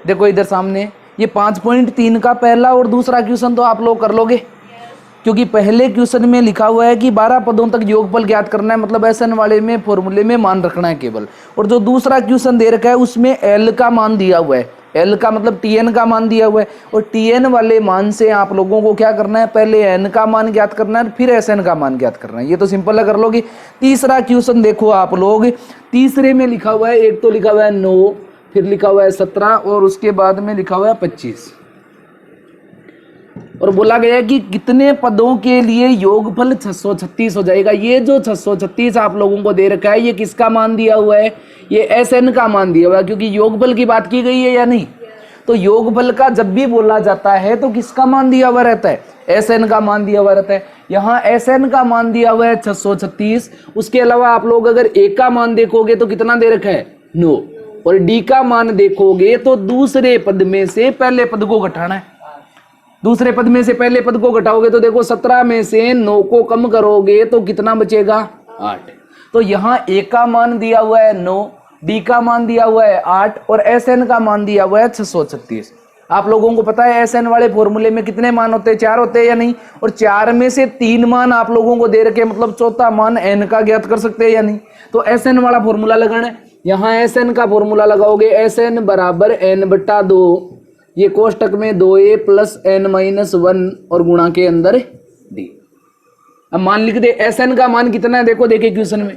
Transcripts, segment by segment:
देखो इधर सामने ये 5.3 का पहला और दूसरा क्वेश्चन तो आप लोग कर लोगे, क्योंकि पहले क्वेश्चन में लिखा हुआ है कि 12 पदों तक योगफल ज्ञात करना है, मतलब एसएन वाले में फॉर्मूले में मान रखना है केवल। और जो दूसरा क्वेश्चन दे रखा है उसमें एल का मान दिया हुआ है, एल का मतलब टीएन का मान दिया हुआ है, और टीएन वाले मान से आप लोगों को क्या करना है, पहले एन का मान ज्ञात करना है फिर एसएन का मान ज्ञात करना है। ये तो सिंपल है, कर लोगे। तीसरा क्वेश्चन देखो आप लोग, तीसरे में लिखा हुआ है, एक तो लिखा हुआ है 9, फिर लिखा हुआ है 17 और उसके बाद में लिखा हुआ है 25, और बोला गया है कि कितने पदों के लिए योगफल 636 हो जाएगा। ये जो 636 आप लोगों को दे रखा है ये किसका मान दिया हुआ है, ये एसएन का मान दिया हुआ है, क्योंकि योगफल की बात की गई है या नहीं। तो योगफल का जब भी बोला जाता है तो किसका मान दिया हुआ रहता है, एसएन का मान दिया हुआ रहता है। यहाँ एसएन का मान दिया हुआ है 636। उसके अलावा आप लोग अगर ए का मान देखोगे तो कितना दे रखा है 9, और डी का मान देखोगे तो दूसरे पद में से पहले पद को घटाना है। दूसरे पद में से पहले पद को घटाओगे तो देखो 17 में से 9 को कम करोगे तो कितना बचेगा 8। तो यहाँ ए का मान दिया हुआ है 9, डी का मान दिया हुआ है 8 और एसएन का मान दिया हुआ है 636। आप लोगों को पता है एसएन वाले फॉर्मूले में कितने मान होते हैं, 4 होते हैं या नहीं। और 4 में से 3 मान आप लोगों को दे रखे, मतलब चौथा मान एन का ज्ञात कर सकते हैं या नहीं। तो एसएन वाला फॉर्मूला लगाना है। यहाँ एसएन का फॉर्मूला लगाओगे, एसएन बराबर n/2, ये कोष्टक में 2a प्लस n-1 और गुणा के अंदर डी। अब मान लिख दे एसएन का मान कितना है, देखो देखे क्वेश्चन में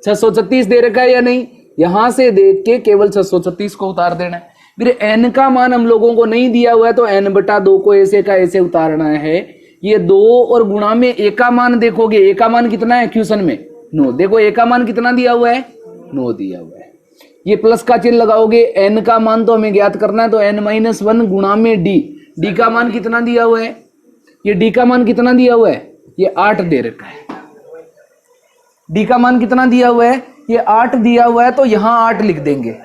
636 दे रखा है या नहीं, यहां से देख के केवल 636 को उतार देना है। फिर एन का मान हम लोगों को नहीं दिया हुआ है तो n/2 को ऐसे का ऐसे उतारना है। ये 2 और गुणा में ए का मान देखोगे, ए का मान कितना है क्वेश्चन में 9, देखो ए का मान कितना दिया हुआ है 9 दिया हुआ है। ये प्लस का चिन्ह लगाओगे, एन का मान तो हमें ज्ञात करना है तो n-1 गुणा में डी, डी का मान कितना दिया हुआ है, ये डी का मान कितना दिया हुआ है, ये 8 दे रखा है। डी का मान कितना दिया हुआ है, ये 8 दिया हुआ है, तो यहाँ 8 लिख देंगे।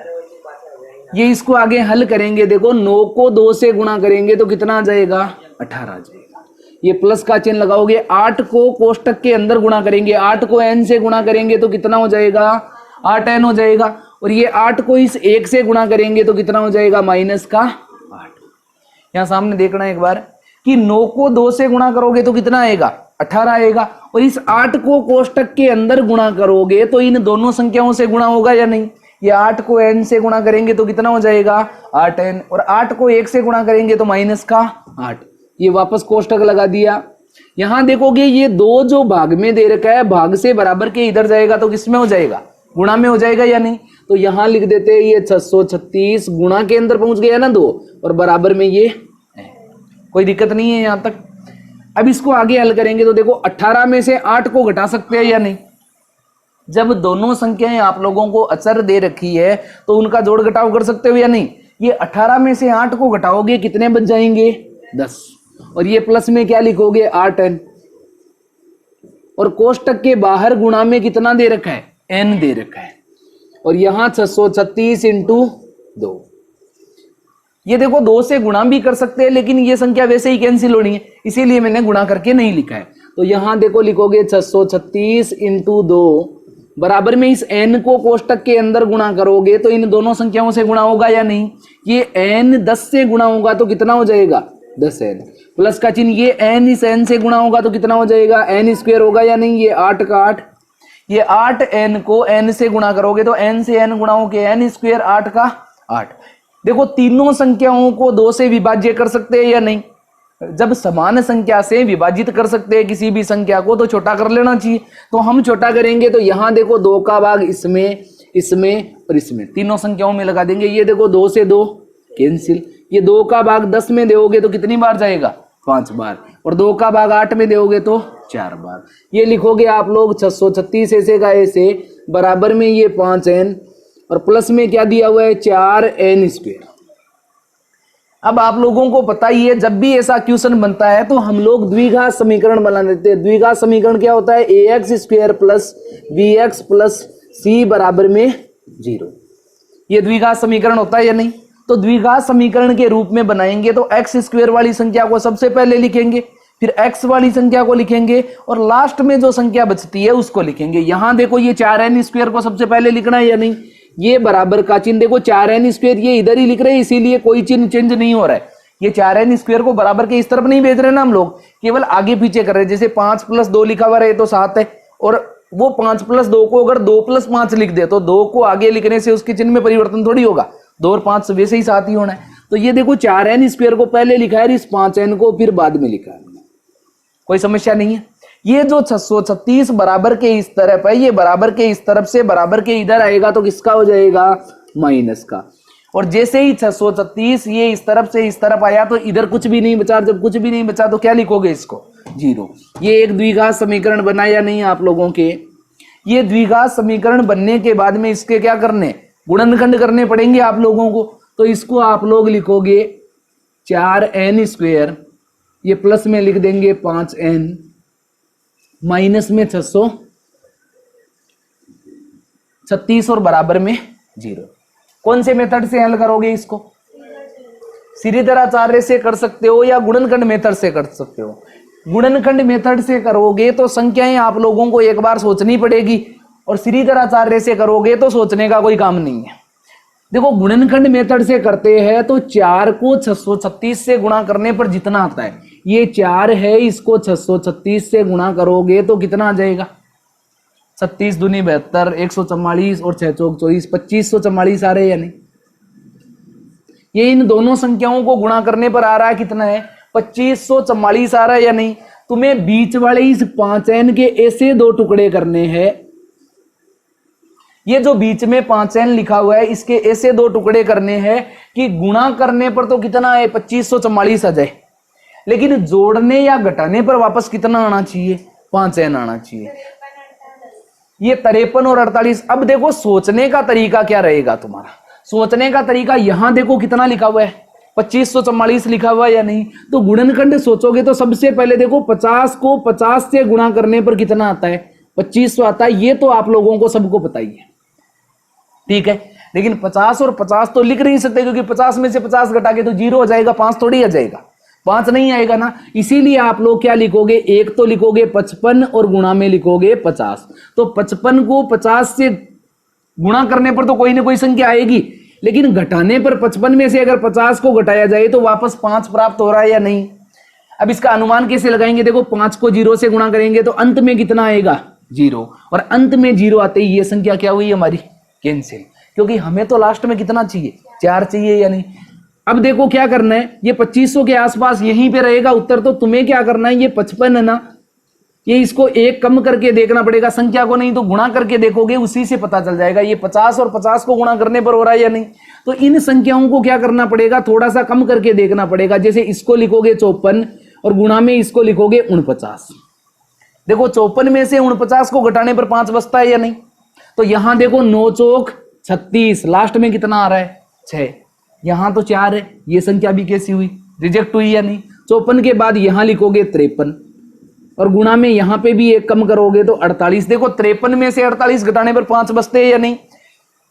ये इसको आगे हल करेंगे, देखो 9 को 2 से गुणा करेंगे तो कितना आ जाएगा 18 आ जाएगा। ये प्लस का चिन्ह लगाओगे, 8 को कोष्टक के अंदर गुणा करेंगे, 8 को n से गुणा करेंगे तो कितना हो जाएगा 8n हो जाएगा। और ये 8 को इस 1 से गुणा करेंगे तो कितना हो जाएगा -8। यहाँ सामने देखना एक बार कि 9 को 2 से गुणा करोगे तो कितना आएगा 18 आएगा, और इस 8 को कोष्टक के अंदर गुणा करोगे तो इन दोनों संख्याओं से गुणा होगा या नहीं। ये 8 को n से गुणा करेंगे तो कितना हो जाएगा 8n, और 8 को 1 से गुणा करेंगे तो -8। ये वापस कोष्टक लगा दिया। यहाँ देखोगे ये 2 जो भाग में दे रखा है, भाग से बराबर के इधर जाएगा तो किसमें हो जाएगा, गुणा में हो जाएगा या नहीं। तो यहाँ लिख देते हैं ये 636 गुणा के अंदर पहुंच गया ना 2, और बराबर में ये है, कोई दिक्कत नहीं है यहाँ तक। अब इसको आगे हल करेंगे तो देखो 18 में से 8 को घटा सकते हैं या नहीं। जब दोनों संख्याएं आप लोगों को अचर दे रखी है तो उनका जोड़ घटाव कर सकते हो या नहीं। ये 18 में से 8 को घटाओगे कितने बच जाएंगे 10, और ये प्लस में क्या लिखोगे 8n, और कोष्टक के बाहर गुणा में कितना दे रखा है n दे रखा है, और यहाँ 636 × 2। ये देखो 2 से गुणा भी कर सकते हैं लेकिन ये संख्या वैसे ही कैंसिल होनी है, इसीलिए मैंने गुणा करके नहीं लिखा है। तो यहाँ देखो लिखोगे 636 × 2 बराबर में इस n को कोष्टक के अंदर गुणा करोगे तो इन दोनों संख्याओं से गुणा होगा या नहीं। ये n 10 से गुणा होगा तो कितना हो जाएगा 10n, प्लस का चिन्ह, ये n इस n से गुणा होगा तो कितना हो जाएगा n² होगा या नहीं। ये 8 का 8, ये 8n को n से गुणा करोगे तो n से n गुणा होके n², 8 का 8। देखो तीनों संख्याओं को 2 से विभाज्य कर सकते हैं या नहीं। जब समान संख्या से विभाजित कर सकते हैं किसी भी संख्या को तो छोटा कर लेना चाहिए, तो हम छोटा करेंगे। तो यहाँ देखो 2 का भाग इसमें, इसमें और इसमें, तीनों संख्याओं में लगा देंगे। ये देखो 2 से 2 कैंसिल, ये 2 का भाग 10 में दोगे तो कितनी बार जाएगा 5 बार, और 2 का भाग 8 में दोगे तो 4 बार। ये लिखोगे आप लोग 636 ऐसे का ऐसे बराबर में ये 5n, और प्लस में क्या दिया हुआ है 4n²। अब आप लोगों को पता ही है जब भी ऐसा क्वेश्चन बनता है तो हम लोग द्विघात समीकरण बना देते हैं। द्विघात समीकरण क्या होता है, ax² plus bx plus c बराबर में 0। ये द्विघात समीकरण होता है या नहीं। तो द्विघात समीकरण के रूप में बनाएंगे तो x² वाली संख्या को सबसे पहले लिखेंगे, फिर x वाली संख्या को लिखेंगे, और लास्ट में जो संख्या बचती है उसको लिखेंगे। यहां देखो ये 4n² को सबसे पहले लिखना है या नहीं। ये बराबर का चिन्ह देखो 4n² ये इधर ही लिख रहे हैं, इसीलिए कोई चिन्ह चेंज नहीं हो रहा है। ये 4n² को बराबर के इस तरफ नहीं भेज रहे ना हम लोग, केवल आगे पीछे कर रहे हैं। जैसे 5 + 2 लिखा हुआ रहे तो 7 है, और वो 5 + 2 को अगर 2 + 5 लिख दे तो 2 को आगे लिखने से उसके चिन्ह में परिवर्तन थोड़ी होगा, 2 और 5 वैसे ही साथ ही होना है। तो ये देखो 4n² को पहले लिखा है, इस 5n को फिर बाद में लिखा है, कोई समस्या नहीं है। ये जो 636 बराबर के इस तरफ है, ये बराबर के इस तरफ से बराबर के इधर आएगा तो किसका हो जाएगा, माइनस का। और जैसे ही 636 ये इस तरफ से इस तरफ आया तो इधर कुछ भी नहीं बचा, जब कुछ भी नहीं बचा तो क्या लिखोगे इसको, 0। ये एक द्विघात समीकरण बना या नहीं आप लोगों के। ये द्विघात समीकरण बनने के बाद में इसके क्या करने, गुणनखंड करने पड़ेंगे आप लोगों को। तो इसको आप लोग लिखोगे 4n², ये प्लस में लिख देंगे 5n, माइनस में 636 और बराबर में 0। कौन से मेथड से हल करोगे इसको, श्रीधराचार्य से कर सकते हो या गुणनखंड मेथड से कर सकते हो। गुणनखंड मेथड से करोगे तो संख्याएं आप लोगों को एक बार सोचनी पड़ेगी, और श्रीधराचार्य से करोगे तो सोचने का कोई काम नहीं है। देखो गुणनखंड मेथड से करते हैं तो 4 को 636 से गुणा करने पर जितना आता है, ये 4 है, इसको 636 से गुणा करोगे तो कितना आ जाएगा, 36 दूनी 72, 144 और 6 चौक 24, 2544 आ रहे हैं या नहीं। ये इन दोनों संख्याओं को गुणा करने पर आ रहा है कितना है, 2544 आ रहा है या नहीं। तुम्हें बीच वाले इस 5n के ऐसे 2 टुकड़े करने हैं, ये जो बीच में 5n लिखा हुआ है इसके ऐसे 2 टुकड़े करने हैं कि गुणा करने पर तो कितना है, 2544 आ जाए, लेकिन जोड़ने या घटाने पर वापस कितना आना चाहिए, 5n आना चाहिए। ये 53 और 48। अब देखो सोचने का तरीका क्या रहेगा तुम्हारा, सोचने का तरीका यहां देखो कितना लिखा हुआ है, 2544 लिखा हुआ है या नहीं। तो गुणनखंड सोचोगे तो सबसे पहले देखो 50 को 50 से गुणा करने पर कितना आता है, 2500 आता है। ये तो आप लोगों को सबको पता ही है, ठीक है। लेकिन 50 और 50 तो लिख नहीं सकते, क्योंकि 50 में से 50 घटा के तो 0 हो जाएगा, 5 थोड़ी आ जाएगा, 5 नहीं आएगा ना। इसीलिए आप लोग क्या लिखोगे, एक तो लिखोगे 55 और गुणा में लिखोगे 50। तो 55 को 50 से गुणा करने पर तो कोई ना कोई संख्या आएगी, लेकिन घटाने पर 55 में से अगर 50 को घटाया जाए तो वापस 5 प्राप्त हो रहा है या नहीं। अब इसका अनुमान कैसे लगाएंगे, देखो 5 को 0 से गुणा करेंगे तो अंत में कितना आएगा, 0, और अंत में 0 आते ही ये संख्या क्या हुई हमारी, कैंसिल, क्योंकि हमें तो लास्ट में कितना चाहिए, 4 चाहिए या नहीं। अब देखो क्या करना है, ये 2500 के आसपास यहीं पे रहेगा उत्तर। तो तुम्हें क्या करना है, ये 55 है ना, ये इसको 1 कम करके देखना पड़ेगा संख्या को, नहीं तो गुणा करके देखोगे, उसी से पता चल जाएगा ये 50 और 50 को गुणा करने पर हो रहा है या नहीं। तो इन संख्याओं को क्या करना पड़ेगा, थोड़ा सा कम करके देखना पड़ेगा। जैसे इसको लिखोगे 54 और गुणा में इसको लिखोगे 49। देखो 54 में से 49 को घटाने पर 5 बचता है या नहीं। तो यहां देखो 9 चौक 36, लास्ट में कितना आ रहा है, 6, यहां तो 4 है, ये संख्या भी कैसी हुई, रिजेक्ट हुई या नहीं। 54 के बाद यहां लिखोगे 53 और गुणा में यहां पे भी 1 कम करोगे तो 48। देखो 53 में से 48 घटाने पर 5 बचते हैं या नहीं।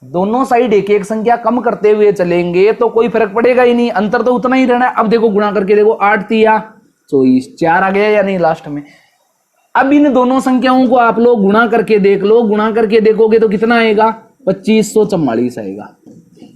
दोनों साइड एक एक संख्या कम करते हुए चलेंगे तो कोई फर्क पड़ेगा ही नहीं, अंतर तो उतना ही रहना है। अब देखो गुणा करके देखो, 8 तिया 24, 4 आ गया या नहीं लास्ट में। अब इन दोनों संख्याओं को आप लोग गुणा करके देख लो, गुणा करके देखोगे तो कितना आएगा, 2544 आएगा।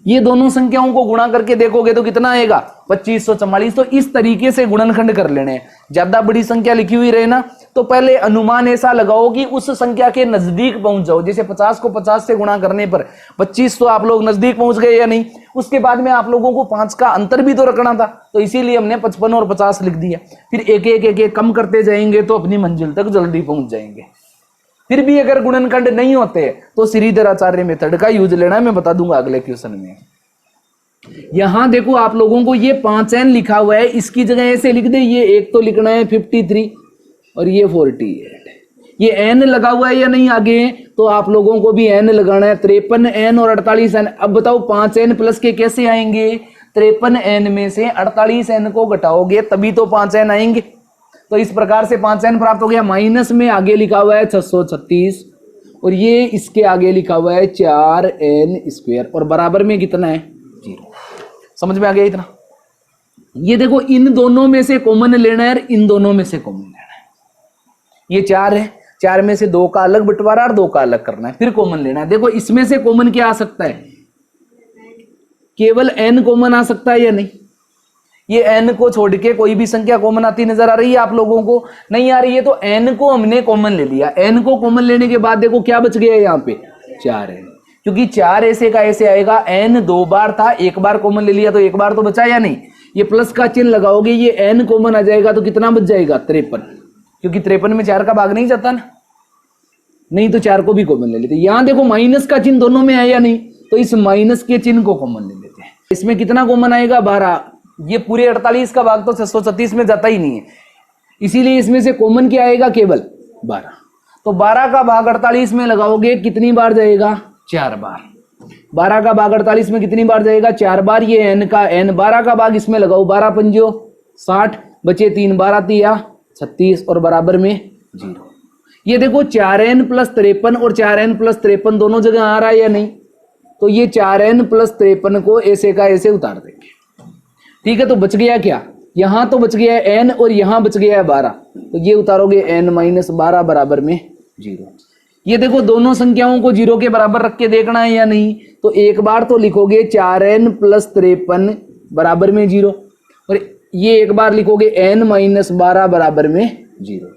ये दोनों संख्याओं को गुणा करके देखोगे तो कितना आएगा, 2544। तो इस तरीके से गुणनखंड कर लेने हैं। ज्यादा बड़ी संख्या लिखी हुई रहे ना तो पहले अनुमान ऐसा लगाओ कि उस संख्या के नजदीक पहुंच जाओ। जैसे 50 को 50 से गुणा करने पर 25, तो आप लोग नजदीक पहुंच गए या नहीं। उसके बाद में आप लोगों को 5 का अंतर भी तो रखना था, तो इसीलिए हमने 55 और 50 लिख दिया। फिर एक एक कम करते जाएंगे तो अपनी मंजिल तक जल्दी पहुंच जाएंगे। फिर भी अगर गुणनखंड नहीं होते तो श्रीधराचार्य मेथड का यूज लेना है, मैं बता दूंगा अगले क्वेश्चन में। यहां देखो आप लोगों को ये 5n लिखा हुआ है, इसकी जगह ऐसे लिख दे, ये एक तो लिखना है 53 और ये 48। ये n लगा हुआ है या नहीं आगे, तो आप लोगों को भी n लगाना है, 53n और 48n। अब बताओ 5n प्लस के कैसे आएंगे, 53n में से 48n को घटाओगे तभी तो 5n आएंगे। तो इस प्रकार से 5n प्राप्त हो गया। माइनस में आगे लिखा हुआ है 636 और ये इसके आगे लिखा हुआ है 4n² और बराबर में कितना है, 0। समझ में आ गया इतना। ये देखो इन दोनों में से कॉमन लेना है, इन दोनों में से कॉमन लेना है। ये 4 है, 4 में से 2 का अलग बंटवारा और 2 का अलग करना है, फिर कॉमन लेना है। देखो इसमें से कॉमन क्या आ सकता है, केवल n कॉमन आ सकता है या नहीं। ये n को छोड़ के कोई भी संख्या कॉमन आती नजर आ रही है आप लोगों को, नहीं आ रही है, तो n को हमने कॉमन ले लिया। n को कॉमन लेने के बाद देखो क्या बच गया यहाँ पे 4n, क्योंकि 4 ऐसे का ऐसे आएगा, n 2 बार था, 1 बार कॉमन ले लिया तो 1 बार तो बचा या नहीं। ये प्लस का चिन्ह लगाओगे, ये n कॉमन आ जाएगा तो कितना बच जाएगा 53, क्योंकि 53 में 4 का भाग नहीं जाता ना, नहीं तो 4 को भी कॉमन ले लेते। यहां देखो माइनस का चिन्ह दोनों में है या नहीं, तो इस माइनस के चिन्ह को कॉमन ले लेते हैं। इसमें कितना कॉमन आएगा 12, ये पूरे 48 का भाग तो 636 में जाता ही नहीं है, इसीलिए इसमें से कॉमन क्या आएगा केवल 12। तो 12 का भाग 48 में लगाओगे कितनी बार जाएगा 4 बार। 12 का भाग 48 में कितनी बार जाएगा 4 बार। ये n का n, 12 का भाग इसमें लगाओ, 12 पंजो 60, बचे 3, 12 तिया 36 और बराबर में 0। ये देखो 4n प्लस 53 और 4n प्लस 53 दोनों जगह आ रहा है या नहीं, तो ये 4n प्लस 53 को ऐसे का ऐसे उतार देंगे। ठीक है, तो बच गया क्या, यहां तो बच गया है n और यहां बच गया है 12, तो ये उतारोगे n माइनस 12 बराबर में 0। ये देखो दोनों संख्याओं को 0 के बराबर रख के देखना है या नहीं, तो एक बार तो लिखोगे 4n प्लस 53 बराबर में 0, और ये एक बार लिखोगे n माइनस 12 बराबर में 0।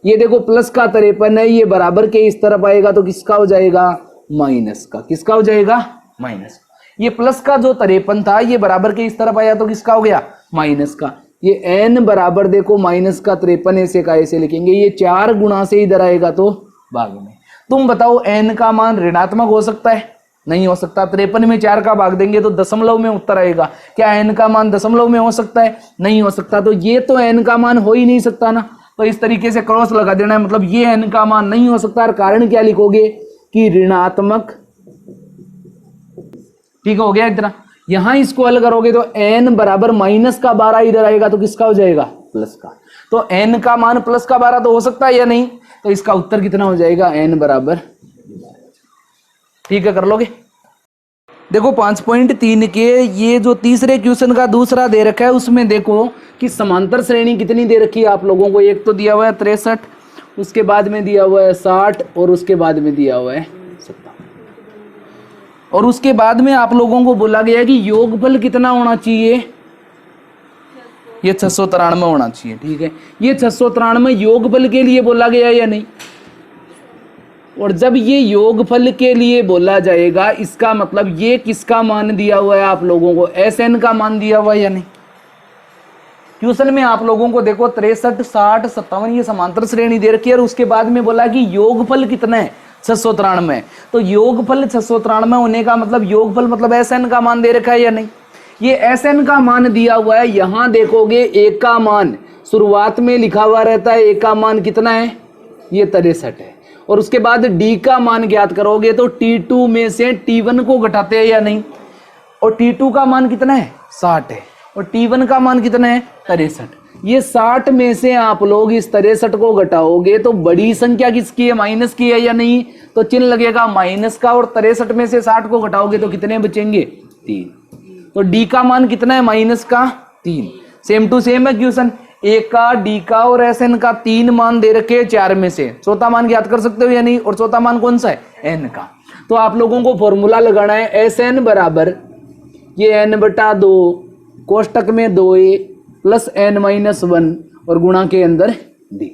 ये देखो प्लस का 53 है, ये बराबर के इस तरफ आएगा तो किसका हो जाएगा माइनस का, किसका हो जाएगा माइनस। ये प्लस का जो 53 था ये बराबर के इस तरफ आया तो किसका हो गया माइनस का। ये n बराबर देखो माइनस का 53 ऐसे का ऐसे लिखेंगे, ये 4 गुणा से इधर आएगा तो भाग में। तुम बताओ n का मान ऋणात्मक हो सकता है, नहीं हो सकता। 53 में 4 का भाग देंगे तो दशमलव में उत्तर आएगा, क्या n का मान दशमलव में हो सकता है, नहीं हो सकता। तो ये तो n का मान हो ही नहीं सकता ना, तो इस तरीके से क्रॉस लगा देना है, मतलब ये n का मान नहीं हो सकता। और कारण क्या लिखोगे कि ऋणात्मक। ठीक हो गया इतना। यहां इसको हल करोगे तो n बराबर माइनस का 12 इधर आएगा तो किसका हो जाएगा प्लस का। तो n का मान प्लस का 12 तो हो सकता है या नहीं, तो इसका उत्तर कितना हो जाएगा n बराबर। ठीक है, कर लोगे। देखो 5.3 के ये जो तीसरे क्वेश्चन का दूसरा दे रखा है, उसमें देखो कि समांतर श्रेणी कितनी दे रखी है आप लोगों को। एक तो दिया हुआ है 63, उसके बाद में दिया हुआ है 60 और उसके बाद में दिया हुआ है 57, और उसके बाद में आप लोगों को बोला गया कि योगफल कितना होना चाहिए, ये 693 होना चाहिए। ठीक है, ये 693 योगफल के लिए बोला गया या नहीं, और जब ये योगफल के लिए बोला जाएगा इसका मतलब ये किसका मान दिया हुआ है आप लोगों को, Sn का मान दिया हुआ है या नहीं। क्वेश्चन में आप लोगों को देखो 63, 60, 57 ये समांतर श्रेणी दे रखी है, और उसके बाद में बोला कि योगफल कितना है 693। तो योगफल 693 होने का मतलब योगफल मतलब Sn का मान दे रखा है या नहीं। ये Sn का मान दिया हुआ है, यहां देखोगे एक का मान शुरुआत में लिखा हुआ रहता है, एक का मान कितना है ये 63 है, और उसके बाद d का मान ज्ञात करोगे तो T2 में से T1 को घटाते हैं या नहीं, और T2 का मान कितना है 60 है, और T1 का मान कितना है 63। ये 60 में से आप लोग इस 63 को घटाओगे तो बड़ी संख्या किसकी है माइनस की है या नहीं, तो चिन्ह लगेगा माइनस का, और 63 में से 60 को घटाओगे तो कितने बचेंगे 3। तो d का मान कितना है माइनस का 3। सेम टू सेम है क्वेश्चन, a का d का और Sn का 3 मान दे रखे 4 में से, चौथा मान ज्ञात कर सकते हो या नहीं, और चौथा मान कौन सा है n का। तो आप लोगों को फॉर्मूला लगाना है Sn बराबर ये n बटा 2 कोष्टक में 2a प्लस n माइनस 1 और गुणा के अंदर d।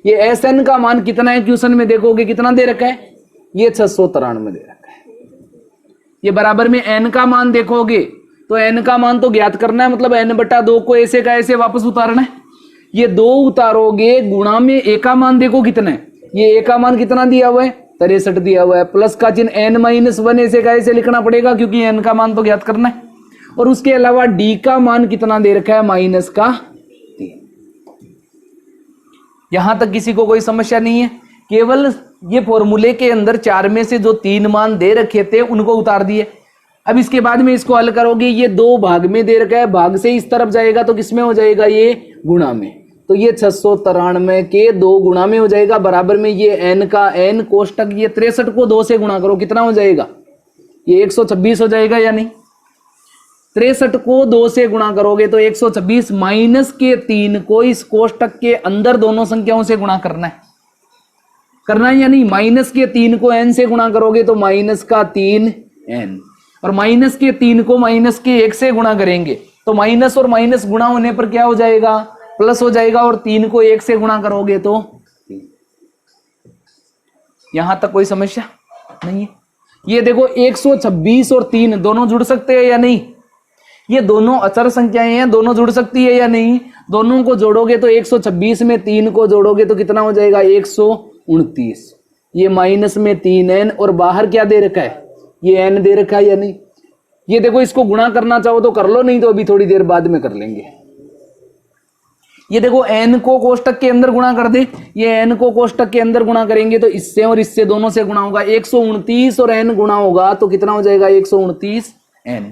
ये Sn का मान कितना है क्वेश्चन में देखोगे कितना दे रखा है, ये 693 दे रखा है। ये बराबर में n का मान देखोगे तो n का मान तो ज्ञात करना है, मतलब n बटा 2 को ऐसे का ऐसे वापस उतारना है। ये 2 उतारोगे गुणा में a का मान देखो कितना है, ये a का मान कितना दिया हुआ है 63 दिया हुआ है, प्लस का चिन्ह n माइनस 1 ऐसे का ऐसे लिखना पड़ेगा क्योंकि n का मान तो ज्ञात करना है। और उसके अलावा d का मान कितना दे रखा है माइनस का 3। यहां तक किसी को कोई समस्या नहीं है, केवल ये फॉर्मूले के अंदर 4 में से जो 3 मान दे रखे थे उनको उतार दिए। अब इसके बाद में इसको हल करोगे, ये 2 भाग में दे रखा है, भाग से इस तरफ जाएगा तो किसमें हो जाएगा ये गुणा में, तो ये 693 के 2 गुणा में हो जाएगा, बराबर में ये n का n कोष्टक ये 63 को 2 से गुणा करो कितना हो जाएगा, ये 126 हो जाएगा या नहीं। 63 को 2 से गुणा करोगे तो 126 माइनस के 3 को इस कोष्टक के अंदर दोनों संख्याओं से गुणा करना है। करना है या नहीं? माइनस के 3 को n से गुणा करोगे तो माइनस का 3n, और माइनस के 3 को माइनस के 1 से गुणा करेंगे तो माइनस और माइनस गुणा होने पर क्या हो जाएगा? प्लस हो जाएगा, और 3 को 1 से गुणा करोगे तो 3। यहां तक कोई समस्या नहीं है? ये देखो 126 और 3 दोनों जुड़ सकते हैं या नहीं? ये दोनों अचर संख्याएं हैं, दोनों जुड़ सकती है या नहीं? दोनों को जोड़ोगे तो 126 में 3 को जोड़ोगे तो कितना हो जाएगा? 129। ये माइनस में 3n, और बाहर क्या दे रखा है? ये n दे रखा है या नहीं? ये देखो, इसको गुणा करना चाहो तो कर लो, नहीं तो अभी थोड़ी देर बाद में कर लेंगे। ये देखो n को कोष्टक के अंदर गुणा कर दे, ये n को कोष्टक के अंदर गुणा करेंगे तो इससे और इससे दोनों से गुणा होगा, 129 और n गुणा होगा तो कितना हो जाएगा? 129n,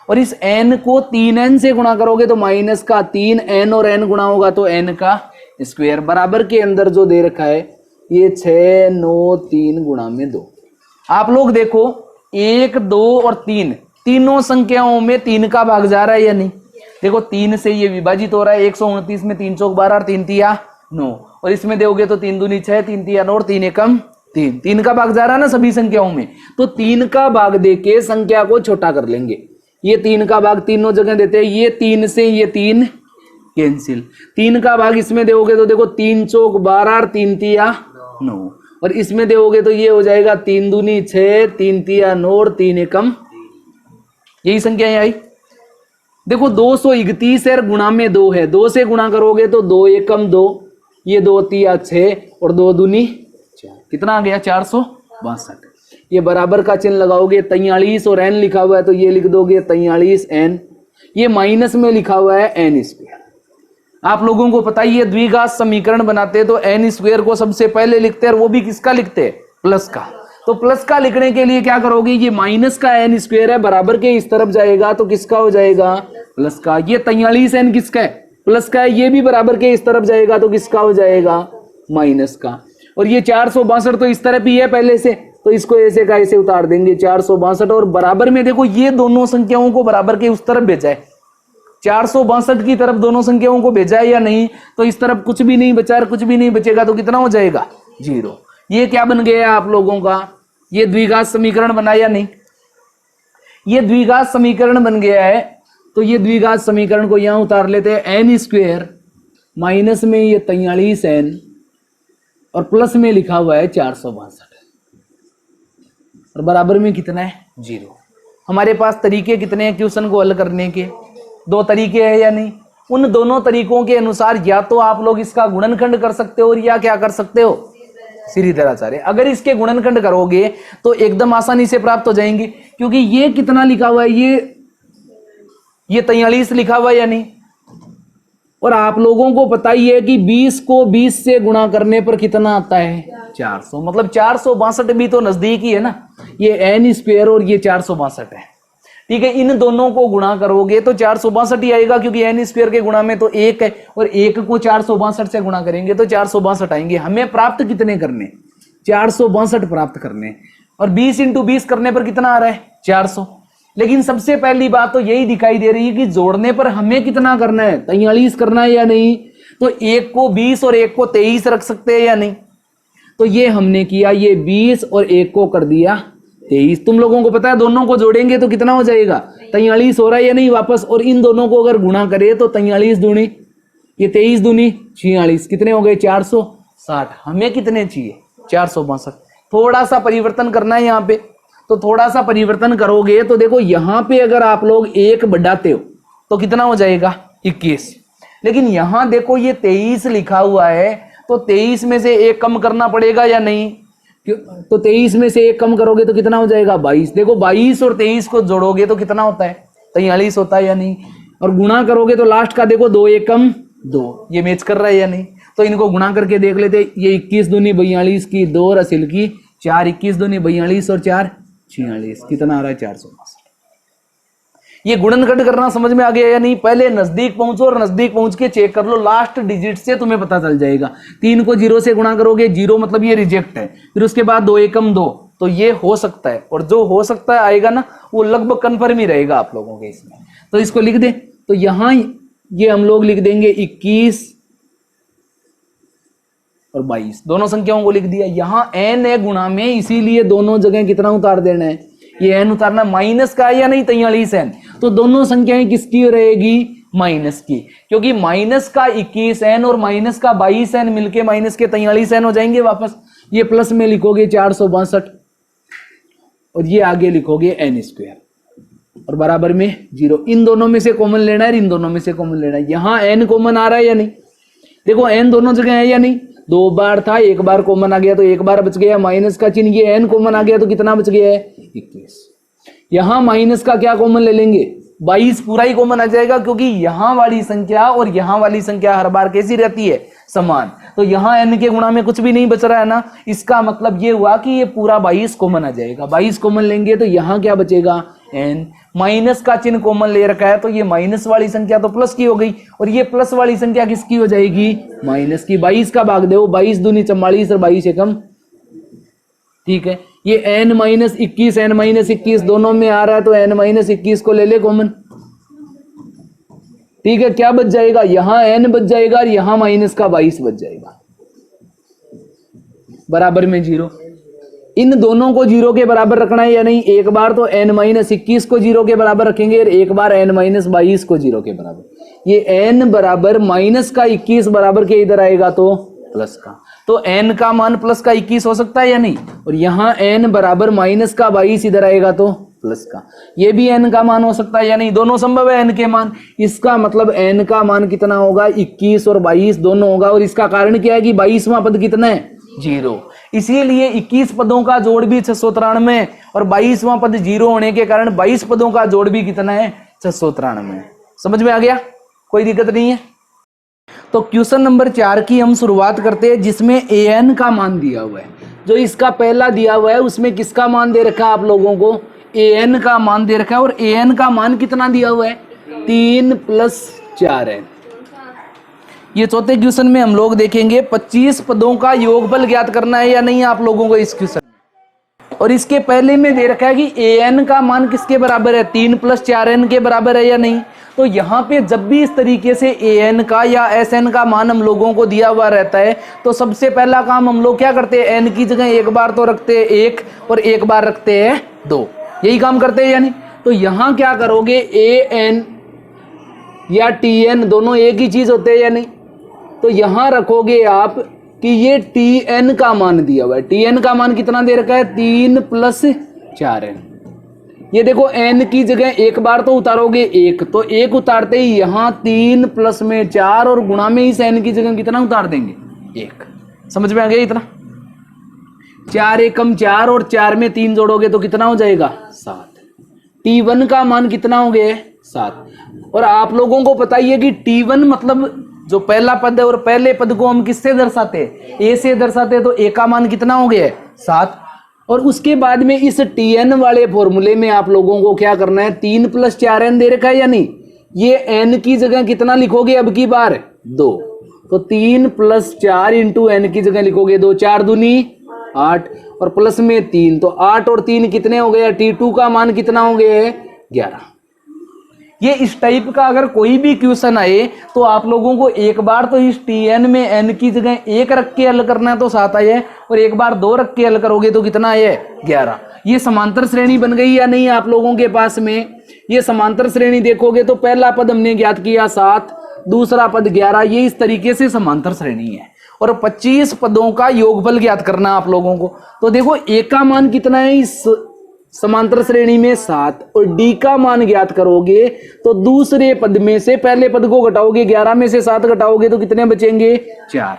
और इस n को 3n से गुणा करोगे तो माइनस का 3n, और n गुणा होगा तो n का स्क्वायर। बराबर के अंदर जो दे रखा है ये 6 9 3 गुणा में 2। आप लोग देखो 1 2 और 3 तीनों संख्याओं में 3 का भाग जा रहा है या नहीं? देखो 3 से ये विभाजित हो रहा है, 129 में 3 चौक 12 और 3 तिया 9, और इसमें दोगे तो 3 दूनी 6, 3 तिया 9 और 3 एकम 3। 3 का भाग जा रहा है ना सभी संख्याओं में, तो 3 का भाग देके संख्या को छोटा कर लेंगे। ये 3 का भाग तीनों जगह देते हैं, ये 3 से ये 3 कैंसिल, 3 का भाग इसमें दोगे तो देखो 3 चौक 12 और 3 तिया 9, और इसमें दोगे तो ये हो जाएगा 3 दूनी 6, 3 तिया 9 और 3 एकम, यही संख्याएं आई। देखो 231 है, गुणा में 2 है, 2 से गुणा करोगे तो 2 एकम 2, ये 2 तिया 6 और 2 दूनी 4, कितना आ गया? 462। ये बराबर का चिन्ह लगाओगे, 43 और n लिखा हुआ है तो ये लिख दोगे 43n, ये माइनस में लिखा हुआ है n स्क्वायर। आप लोगों को पता ही है द्विघात समीकरण बनाते हैं तो n स्क्वायर को सबसे पहले लिखते हैं, और वो भी किसका लिखते हैं? प्लस का। तो प्लस का लिखने के लिए क्या करोगे? ये माइनस का n स्क्वायर है, बराबर के इस तरफ जाएगा तो किसका हो जाएगा? प्लस का। ये 43n किसका है? प्लस का है, ये भी बराबर के इस तरफ जाएगा तो किसका हो जाएगा? माइनस का। और ये 462 तो इस तरफ ही है पहले से, तो इसको ऐसे का ऐसे उतार देंगे 462, और बराबर में देखो ये दोनों संख्याओं को बराबर के उस तरफ भेजा है, 462 की तरफ दोनों संख्याओं को भेजा है या नहीं? तो इस तरफ कुछ भी नहीं बचा, कुछ भी नहीं बचेगा तो कितना हो जाएगा? 0। ये क्या बन गया आप लोगों का? ये द्विघात समीकरण बना या नहीं? ये द्विघात समीकरण बन गया है, तो ये द्विघात समीकरण को यहां उतार लेते हैं, n स्क्वायर माइनस में ये 43n और प्लस में लिखा हुआ है 462, और बराबर में कितना है? 0। हमारे पास तरीके कितने हैं क्वेश्चन को हल करने के? 2 तरीके हैं या नहीं? उन दोनों तरीकों के अनुसार या तो आप लोग इसका गुणनखंड कर सकते हो, और या क्या कर सकते हो? सीरीधराचार्य। अगर इसके गुणनखंड करोगे तो एकदम आसानी से प्राप्त हो जाएंगे, क्योंकि ये कितना लिखा हुआ है? ये 43 लिखा हुआ है या नहीं? और आप लोगों को पता ही है कि 20 को 20 से गुणा करने पर कितना आता है? 400। मतलब 462 भी तो नजदीक ही है ना, ये n स्क्वायर और ये 462 है। ठीक है, इन दोनों को गुणा करोगे तो 462 ही आएगा, क्योंकि n स्क्वायर के गुणा में तो 1 है, और 1 को 462 से गुणा करेंगे तो 462 आएंगे। हमें प्राप्त कितने करने? 462 प्राप्त करने, और 20 × 20 करने पर कितना आ रहा है? 400। लेकिन सबसे पहली बात तो यही दिखाई दे रही है कि जोड़ने पर हमें कितना करना है? 43 करना है या नहीं? तो 1 को 20 और 1 को 23 रख सकते हैं या नहीं? तो ये हमने किया, ये 20 और 1 को कर दिया 23। तुम लोगों को पता है दोनों को जोड़ेंगे तो कितना हो जाएगा? 43 हो रहा है या नहीं वापस? और इन दोनों को अगर गुणा करे तो 43 दूनी, ये 23 दूनी 46, कितने हो गए? 460। हमें कितने चाहिए? 462। थोड़ा सा परिवर्तन करना है यहाँ पे, तो थोड़ा सा परिवर्तन करोगे तो देखो यहाँ पे अगर आप लोग 1 बढ़ाते हो तो कितना हो जाएगा? 21। लेकिन यहाँ देखो ये 23 लिखा हुआ है, तो 23 में से 1 कम करना पड़ेगा या नहीं? तो 23 में से 1 कम करोगे तो कितना हो जाएगा? 22। देखो 22 और 23 को जोड़ोगे तो कितना होता है? 43 होता है या नहीं? और गुणा करोगे तो लास्ट का देखो 2 एकम 2, ये मैच कर रहा है या नहीं? तो इनको गुणा करके देख लेते। ये 21 दूनी 42 की 2 और असिल की 4, 21 दूनी 42 और 4 46, कितना आ रहा है? 462। ये गुणनखंड करना समझ में आ गया या नहीं? पहले नजदीक पहुंचो और नजदीक पहुंच के चेक कर लो, लास्ट डिजिट से तुम्हें पता चल जाएगा। 3 को 0 से गुणा करोगे, 0 मतलब ये रिजेक्ट है, फिर उसके बाद 2 एकम 2, तो ये हो सकता है, और जो हो सकता है आएगा ना वो लगभग कन्फर्म ही रहेगा आप लोगों के इसमें। तो इसको लिख दे, तो यहां ये हम लोग लिख देंगे 21 और 22 दोनों संख्याओं को लिख दिया। यहाँ n है गुणा में, इसीलिए दोनों जगह कितना उतार देना है, ये n उतारना, माइनस का है या नहीं 43n, तो दोनों संख्याएं किसकी रहेगी, माइनस की, क्योंकि माइनस का 21n और माइनस का 22n मिलके माइनस के 43n हो जाएंगे वापस। ये प्लस में लिखोगे 462 और ये आगे लिखोगे n² और बराबर में 0। इन दोनों में से कॉमन लेना है, इन दोनों में से कॉमन लेना है। यहाँ n कॉमन आ रहा है या नहीं, देखो n दोनों जगह है या नहीं, 2 बार था, 1 बार कॉमन आ गया तो 1 बार बच गया, माइनस का चिन्ह, ये n कॉमन आ गया तो कितना बच गया है 21। यहाँ माइनस का क्या कॉमन ले लेंगे, 22 पूरा ही कॉमन आ जाएगा, क्योंकि यहाँ वाली संख्या और यहाँ वाली संख्या हर बार कैसी रहती है, समान। तो यहाँ n के गुणा में कुछ भी नहीं बच रहा है ना, इसका मतलब ये हुआ कि ये पूरा 22 कॉमन आ जाएगा। 22 कॉमन लेंगे तो यहाँ क्या बचेगा n, माइनस का चिन्ह कॉमन ले रखा है तो ये माइनस वाली संख्या तो प्लस की हो गई और ये प्लस वाली संख्या किसकी हो जाएगी, माइनस की। 22 का भाग दो, 22 दूनी 44 और 22 एकम, ठीक है। ये n माइनस 21 n माइनस 21 दोनों में आ रहा है तो n माइनस 21 को ले ले कॉमन, ठीक है। क्या बच जाएगा, यहाँ n बच जाएगा और यहाँ माइनस का 22 बच जाएगा, बराबर में 0। इन दोनों को 0 के बराबर रखना है या नहीं, एक बार तो n माइनस 21 को 0 के बराबर रखेंगे और एक बार n माइनस 22 को 0 के बराबर। ये n बराबर माइनस का 21 बराबर के इधर आएगा तो प्लस का, तो n का मान प्लस का 21 हो सकता है या नहीं, और यहाँ n बराबर माइनस का 22 इधर आएगा तो प्लस का, ये भी n का मान हो सकता है या नहीं, दोनों संभव है n के मान। इसका मतलब n का मान कितना होगा, 21 और 22 दोनों होगा। और इसका कारण क्या है कि 22वां पद कितना है, 0, इसीलिए 21 पदों का जोड़ भी 693 और 22वां पद 0 होने के कारण 22 पदों का जोड़ भी कितना है, 693। समझ में आ गया, कोई दिक्कत नहीं है। तो क्वेश्चन नंबर 4 की हम शुरुआत करते हैं, जिसमें an का मान दिया हुआ है। जो इसका पहला दिया हुआ है उसमें किसका मान दे रखा है आप लोगों को, an का मान दे रखा है। और an का मान कितना दिया हुआ है, 3 + 4n। ये चौथे क्वेश्चन में हम लोग देखेंगे 25 पदों का योगफल ज्ञात करना है या नहीं आप लोगों को इस क्वेश्चन में। और इसके पहले में दे रखा है कि an का मान किसके बराबर है, 3 + 4n के बराबर है या नहीं। तो यहाँ पे जब भी इस तरीके से an का या sn का मान हम लोगों को दिया हुआ रहता है तो सबसे पहला काम हम लोग क्या करते हैं, n की जगह एक बार तो रखते हैं 1 और एक बार रखते हैं 2, यही काम करते हैं या नहीं। तो यहाँ क्या करोगे, an या tn दोनों एक ही चीज होते हैं या नहीं। तो यहां रखोगे आप कि ये tn का मान दिया हुआ है, tn का मान कितना दे रखा है, 3 + 4n। ये देखो n की जगह एक बार तो उतारोगे 1, तो 1 उतारते ही यहाँ 3 + में 4 और गुणा में इस n की जगह कितना उतार देंगे, 1। समझ में आ गया इतना, 4 एकम 4 और 4 में 3 जोड़ोगे तो कितना हो जाएगा, 7। t1 का मान कितना हो गया, 7। और आप लोगों को पता ही है कि t1 मतलब जो पहला पद है और पहले पद को हम किससे दर्शाते हैं, a से दर्शाते हैं। तो a का मान कितना हो गया है, 7। और उसके बाद में इस tn वाले फॉर्मूले में आप लोगों को क्या करना है, 3 + 4n दे रखा है या नहीं। ये n की जगह कितना लिखोगे अब की बार, 2। तो 3 + 4 × n की जगह लिखोगे 2, 4 दूनी 8 और प्लस में 3, तो 8 और 3 कितने हो गए, t2 का मान कितना हो गया है, 11। ये इस टाइप का अगर कोई भी क्वेश्चन आए तो आप लोगों को एक बार तो इस tn में n की जगह 1 रख के हल करना है तो 7 आए, और एक बार 2 रख के हल करोगे तो कितना आए, 11। ये समांतर श्रेणी बन गई या नहीं आप लोगों के पास में। ये समांतर श्रेणी देखोगे तो पहला पद हमने ज्ञात किया 7, दूसरा पद 11, ये इस तरीके से समांतर श्रेणी है। और 25 पदों का योगफल ज्ञात करना आप लोगों को। तो देखो a का मान कितना है इस समांतर श्रेणी में, 7, और d का मान ज्ञात करोगे तो दूसरे पद में से पहले पद को घटाओगे, 11 में से 7 घटाओगे तो कितने बचेंगे, 4।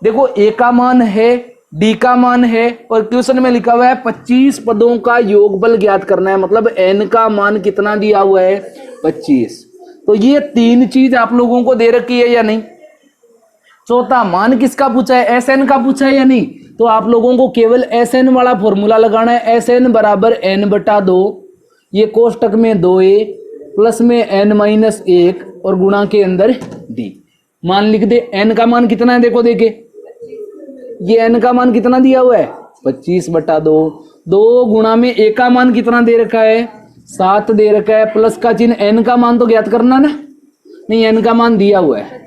देखो a का मान है, d का मान है, और क्वेश्चन में लिखा हुआ है 25 पदों का योगफल ज्ञात करना है, मतलब n का मान कितना दिया हुआ है, 25। तो ये 3 चीज आप लोगों को दे रखी है या नहीं। चौथा मान किसका पूछा है, sn का पूछा है या नहीं। तो आप लोगों को केवल sn वाला फॉर्मूला लगाना है, sn = n/2, ये कोष्टक में 2a प्लस में n-1 और गुणा के अंदर d। मान लिख दे, n का मान कितना है, देखो देखे ये n का मान कितना दिया हुआ है, 25/2। 2 गुणा में a का मान कितना दे रखा है, 7 दे रखा है, प्लस का चिन्ह, n का मान तो ज्ञात करना ना, नहीं n का मान दिया हुआ है,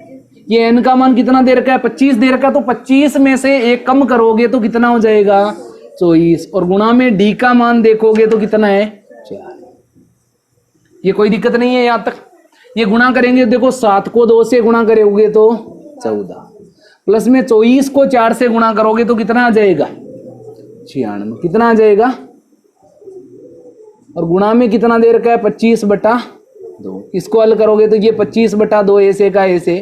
ये n का मान कितना दे रखा है 25 दे रखा है, तो 25 में से एक कम करोगे तो कितना हो जाएगा 24, और गुणा में d का मान देखोगे तो कितना है 4। ये कोई दिक्कत नहीं है यहां तक। ये गुणा करेंगे, देखो 7 को 2 से गुणा करोगे तो 14, प्लस में 24 को 4 से गुणा करोगे तो कितना आ जाएगा 96, कितना आ जाएगा, और गुणा में कितना दे रखा है 25/2। इसको हल करोगे तो ये 25/2 ऐसे का ऐसे,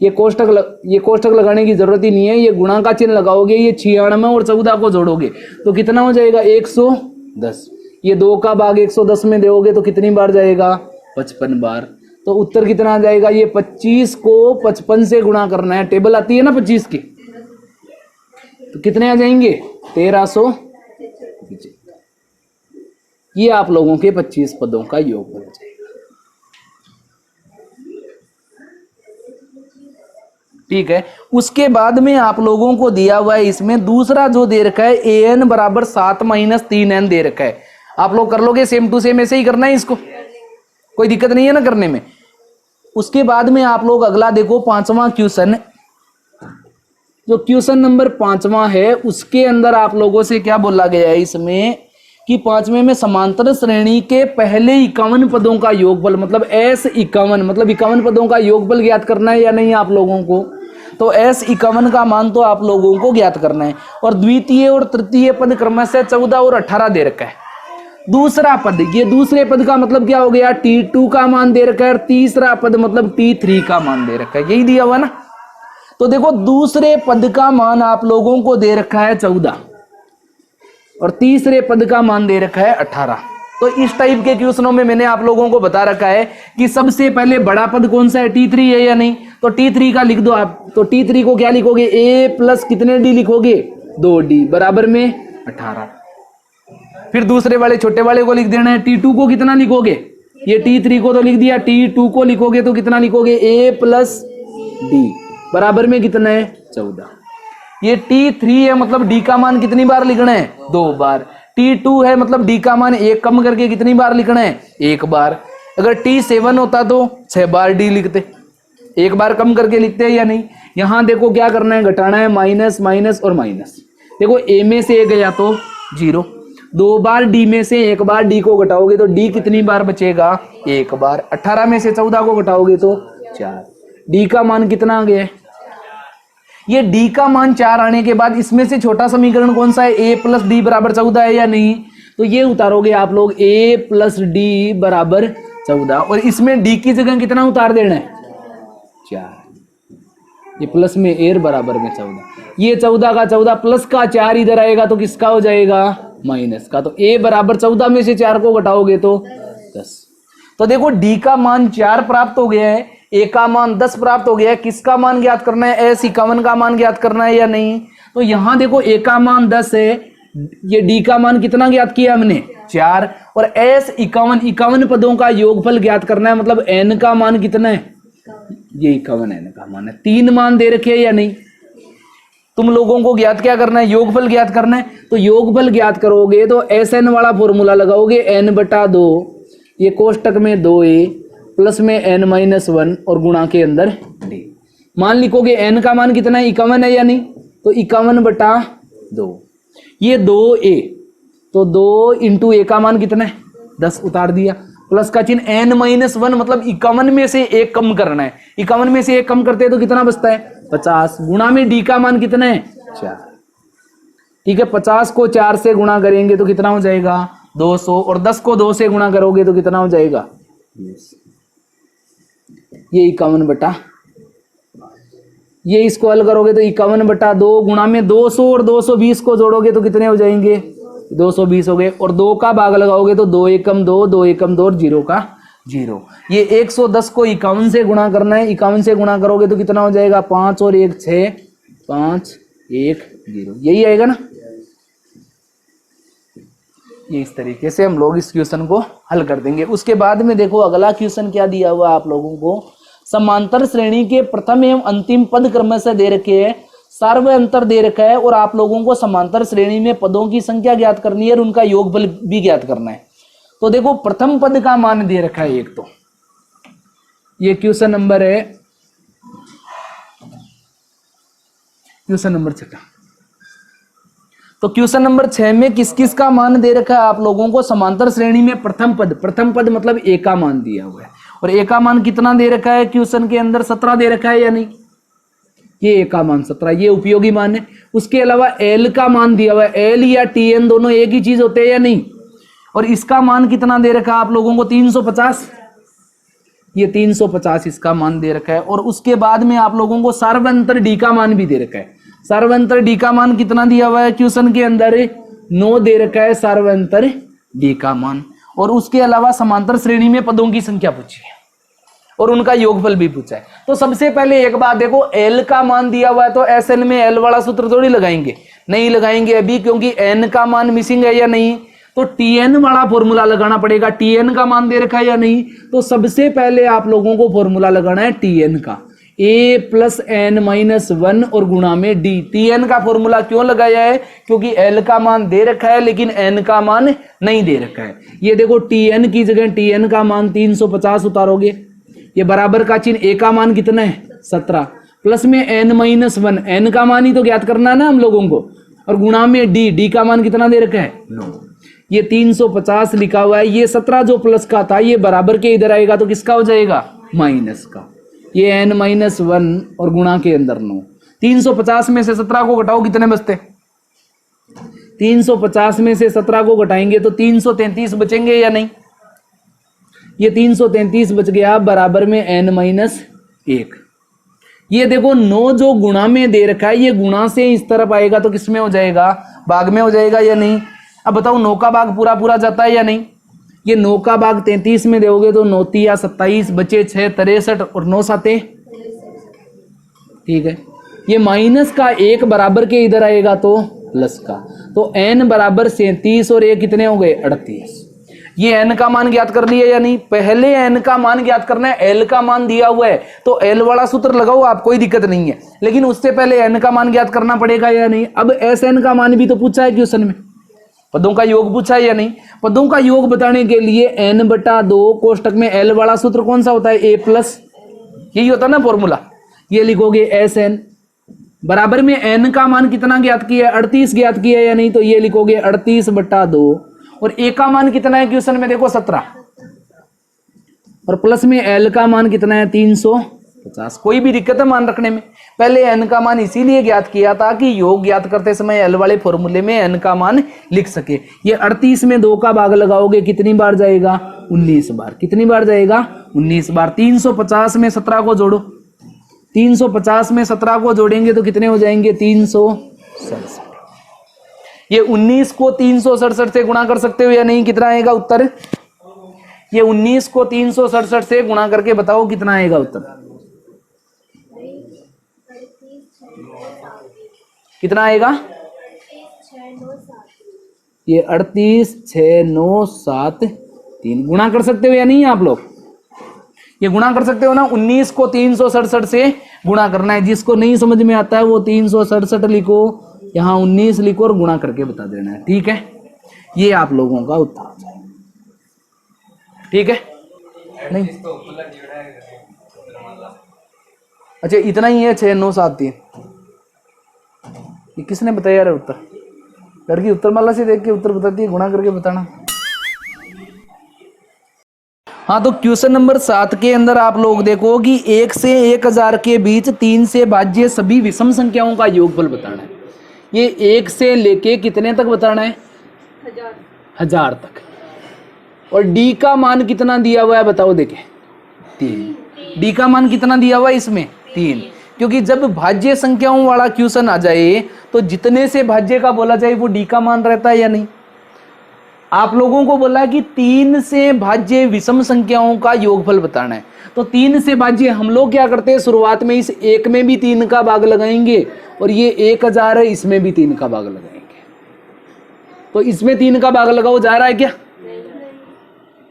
ये कोष्टक लगाने की जरूरत ही नहीं है, ये गुणा का चिन्ह लगाओगे, ये 96 और 14 को जोड़ोगे तो कितना हो जाएगा 110। ये 2 का भाग 110 में दोगे तो कितनी बार जाएगा 55 बार। तो उत्तर कितना आ जाएगा, ये 25 को 55 से गुणा करना है, टेबल आती है ना 25 की, तो कितने आ जाएंगे 1300। ये आप लोगों के 25 पदों का योग हो जाएगा। ठीक है, उसके बाद में आप लोगों को दिया हुआ है इसमें दूसरा जो दे रखा है an बराबर 7 - 3n दे रखा है। आप लोग कर लोगे सेम टू सेम, ऐसे ही करना है इसको, कोई दिक्कत नहीं है ना करने में। उसके बाद में आप लोग अगला देखो 5वां क्वेश्चन, जो क्वेश्चन नंबर 5वां है उसके अंदर आप लोगों से क्या बोला गया है इसमें कि 5वें में समांतर श्रेणी के पहले 51 पदों का योगफल, मतलब S51, मतलब 51 पदों का योगफल ज्ञात करना है या नहीं आप लोगों को। तो S51 का मान तो आप लोगों को ज्ञात करना है, और द्वितीय और तृतीय पद क्रमशः 14 और 18 दे रखा है। दूसरा पद, ये दूसरे पद का मतलब क्या हो गया T2 का मान दे रखा है, और तीसरा पद मतलब T3 का मान दे रखा है, यही दिया हुआ ना। तो देखो दूसरे पद का मान आप लोगों को दे रखा है 14 और तीसरे पद का मान दे रखा है 18। तो इस टाइप के क्वेश्चनों में मैंने आप लोगों को बता रखा है कि सबसे पहले बड़ा पद कौन सा है, T3 है या नहीं, तो T3 का लिख दो आप। तो T3 को क्या लिखोगे, A प्लस कितने D लिखोगे 2D बराबर में 18। फिर दूसरे वाले छोटे वाले को लिख देना है, T2 को कितना लिखोगे, ये T3 को तो लिख दिया, T2 को लिखोगे तो कितना लिखोगे A प्लस D बराबर में कितना है 14। ये T3 है, मतलब D का मान कितनी बार लिखना है 2 बार। T2 है, मतलब D का मान 1 कम करके कितनी बार लिखना है 1 बार। अगर T7 होता तो 6 बार D लिखते, 1 बार कम करके लिखते हैं या नहीं। यहां देखो क्या करना है, घटाना है, माइनस माइनस और माइनस। देखो A में से A गया तो 0, 2 बार D में से 1 बार D को घटाओगे तो D कितनी बार बचेगा 1 बार। 18 में से 14 को घटाओगे तो 4। D का मान कितना आ गया है, ये D का मान 4 आने के बाद इसमें से छोटा समीकरण कौन सा है, A प्लस D बराबर 14 है या नहीं। तो ये उतारोगे आप लोग A प्लस D बराबर 14, और इसमें D की जगह कितना उतार देना है 4। ये प्लस में A बराबर में 14, ये 14 का 14 प्लस का 4 इधर आएगा तो किसका हो जाएगा माइनस का। तो A बराबर 14 में से 4 को घटाओगे तो 10। तो देखो D का मान 4 प्राप्त हो गया है, A का मान 10 प्राप्त हो गया है। किसका मान ज्ञात करना है, S51 का मान ज्ञात करना है या नहीं। तो यहां देखो A का मान 10 है, ये D का मान कितना ज्ञात किया हमने 4, और S51 पदों का योगफल ज्ञात करना है, मतलब N का मान कितना है, ये 51 N का मान है। 3 मान दे रखे या नहीं, तुम लोगों को ज्ञात क्या करना है, योगफल ज्ञात करना है। तो योगफल ज्ञात करोगे तो SN वाला फॉर्मूला लगाओगे, N/2, ये कोष्टक में 2A प्लस में N-1 और गुणा के अंदर D। मान लिखोगे N का मान कितना है 51 है या नहीं, तो 51/2, ये 2A, तो 2 इंटू A का मान कितना है 10 उतार दिया, प्लस का चिन्ह N-1, मतलब 51 में से 1 कम करना है। 51 में से 1 कम करते हैं तो कितना बचता है 50, गुणा में D का मान कितना है 4। ठीक है, 50 को 4 से गुणा करेंगे तो कितना हो जाएगा 200, और 10 को 2 से गुणा करोगे तो कितना हो जाएगा 20। ये 51/, ये इसको हल करोगे तो 51/2 गुणा में 200 और 220 को जोड़ोगे तो कितने हो जाएंगे 220 हो गए, और 2 का भाग लगाओगे तो 2 एकम 2, 2 एकम 2 और 0 का 0। ये 110 को 51 से गुणा करना है, 51 से गुणा करोगे तो कितना हो जाएगा 5 और 1 6, 5 1 0, यही आएगा ना। ये इस तरीके से हम लोग इस क्वेश्चन को हल कर देंगे। उसके बाद में देखो अगला क्वेश्चन क्या दिया हुआ आप लोगों को, समांतर श्रेणी के प्रथम एवं अंतिम पद क्रमशः दे रखे हैं, सार्व अंतर दे रखा है, और आप लोगों को समांतर श्रेणी में पदों की संख्या ज्ञात करनी है और उनका योगफल भी ज्ञात करना है। तो देखो प्रथम पद का मान दे रखा है एक, तो ये क्वेश्चन नंबर है क्वेश्चन नंबर 6 का। तो क्वेश्चन नंबर 6 में किस किस का मान दे रखा है आप लोगों को? समांतर श्रेणी में प्रथम पद मतलब ए का मान दिया हुआ है, और ए का मान कितना दे रखा है क्वेश्चन के अंदर? 17 दे रखा है या नहीं? ये ए का मान 17, ये उपयोगी मान है। उसके अलावा एल का मान दिया हुआ है, एल या टी एन दोनों एक ही चीज होते हैं या नहीं? और इसका मान कितना दे रखा है आप लोगों को? 350, ये 350 इसका मान दे रखा है। और उसके बाद में आप लोगों को सार्वंतर डी का मान भी दे रखा है। सार्वंतर डी का मान कितना दिया हुआ है क्वेश्चन के अंदर? 9 दे रखा है सार्वंतर डी का मान। और उसके अलावा समांतर श्रेणी में पदों की संख्या पूछी है और उनका योगफल भी पूछा है। तो सबसे पहले एक बात देखो, एल का मान दिया हुआ है तो एस एन में एल वाला सूत्र थोड़ी लगाएंगे, नहीं लगाएंगे अभी, क्योंकि एन का मान मिसिंग है या नहीं? तो टीएन वाला फॉर्मूला लगाना पड़ेगा। टीएन का मान दे रखा है या नहीं? तो सबसे पहले आप लोगों को फॉर्मूला लगाना है टीएन का, ए प्लस एन माइनस 1 और गुणा में डी। टीएन का फॉर्मूला क्यों लगाया है? क्योंकि एल का मान दे रखा है लेकिन एन का मान नहीं दे रखा है। ये देखो, टीएन की जगह टीएन का मान 350 उतारोगे, ये बराबर का चिन्ह, ए का मान कितना है? 17, प्लस में एन माइनस 1, एन का मान ही तो ज्ञात करना है ना हम लोगों को, और गुणा में डी, डी का मान कितना दे रखा है? 9। ये 350 लिखा हुआ है, ये 17 जो प्लस का था ये बराबर के इधर आएगा तो किसका हो जाएगा? माइनस का। ये एन माइनस 1 और गुणा के अंदर 9। 350 में से 17 को घटाओ, कितने बचते? 350 में से 17 को घटाएंगे तो 333 बचेंगे या नहीं? ये 333 बच गया, बराबर में एन माइनस 1। ये देखो 9 जो गुणा में दे रखा है, ये गुणा से इस तरफ आएगा तो किस में हो जाएगा? भाग में हो जाएगा या नहीं? अब बताओ 9 का भाग पूरा पूरा जाता है या नहीं? ये 9 का भाग 33 में दोगे तो 9 या 27, बचे 6 63 और 9 7, ठीक है। ये माइनस का 1 बराबर के इधर आएगा तो प्लस का, तो n बराबर 37 और ये कितने हो गए? 38। ये n का मान ज्ञात कर लिया या नहीं? पहले n का मान ज्ञात करना है, l का मान दिया हुआ है तो l वाला सूत्र लगाओ आप, कोई दिक्कत नहीं है, लेकिन उससे पहले n का मान ज्ञात करना पड़ेगा या नहीं? अब Sn का मान भी तो पूछा है क्वेश्चन में, पदों का योग पूछा है या नहीं? पदों का योग बताने के लिए n/2 कोष्टक में l वाला सूत्र कौन सा होता है? a प्लस, यही होता है ना फॉर्मूला। ये लिखोगे Sn बराबर में n का मान कितना ज्ञात किया? 38 ज्ञात किया या नहीं? तो ये लिखोगे 38/2 और a का मान कितना है क्वेश्चन में? देखो 17 और प्लस में l का मान कितना है? 350। कोई भी दिक्कत है मान रखने में? पहले n का मान इसीलिए ज्ञात किया था कि योग ज्ञात करते समय l वाले फॉर्मूले में n का मान लिख सके। ये 38 में 2 का भाग लगाओगे कितनी बार जाएगा? 19 बार। कितनी बार जाएगा? 19 बार। 350 में 17 को जोड़ो, 350 में 17 को जोड़ेंगे तो कितने हो जाएंगे? 367। ये 19 को 367 से गुणा कर सकते हो या नहीं? कितना आएगा उत्तर? ये 19 को 367 से गुणा करके बताओ कितना आएगा उत्तर? कितना आएगा? ये 38 6 9 7 3 गुणा कर सकते हो या नहीं आप लोग? ये गुणा कर सकते हो ना? 19 को 367 से गुणा करना है। जिसको नहीं समझ में आता है वो 367 लिखो, यहाँ 19 लिखो और गुणा करके बता देना है, ठीक है? ये आप लोगों का उत्तर हो जाएगा, ठीक है? नहीं अच्छा, इतना ही है 6 9 7 3। ये किसने बताया यार उत्तर? घर की उत्तरमाला से देख के उत्तर बताती है, गुणा करके बताना। हाँ, तो क्वेश्चन नंबर 7 के अंदर आप लोग देखो कि 1 से 1000 के बीच 3 से भाज्य सभी विषम संख्याओं का योगफल बताना है। ये 1 से लेके कितने तक बताना है? 1000 तक। और डी का मान कितना दिया हुआ है बताओ? देखे 3। डी का मान कितना दिया हुआ है इसमें? 3। क्योंकि जब भाज्य संख्याओं वाला क्वेश्चन आ जाए तो जितने से भाज्य का बोला जाए वो डी का मान रहता है या नहीं? आप लोगों को बोला कि 3 से भाज्य विषम संख्याओं का योगफल बताना है, तो 3 से भाज्य हम लोग क्या करते हैं? शुरुआत में इस 1 में भी 3 का भाग लगाएंगे और ये 1000 है, इसमें भी 3 का भाग लगाएंगे। तो इसमें 3 का भाग लगाओ, जा रहा है क्या?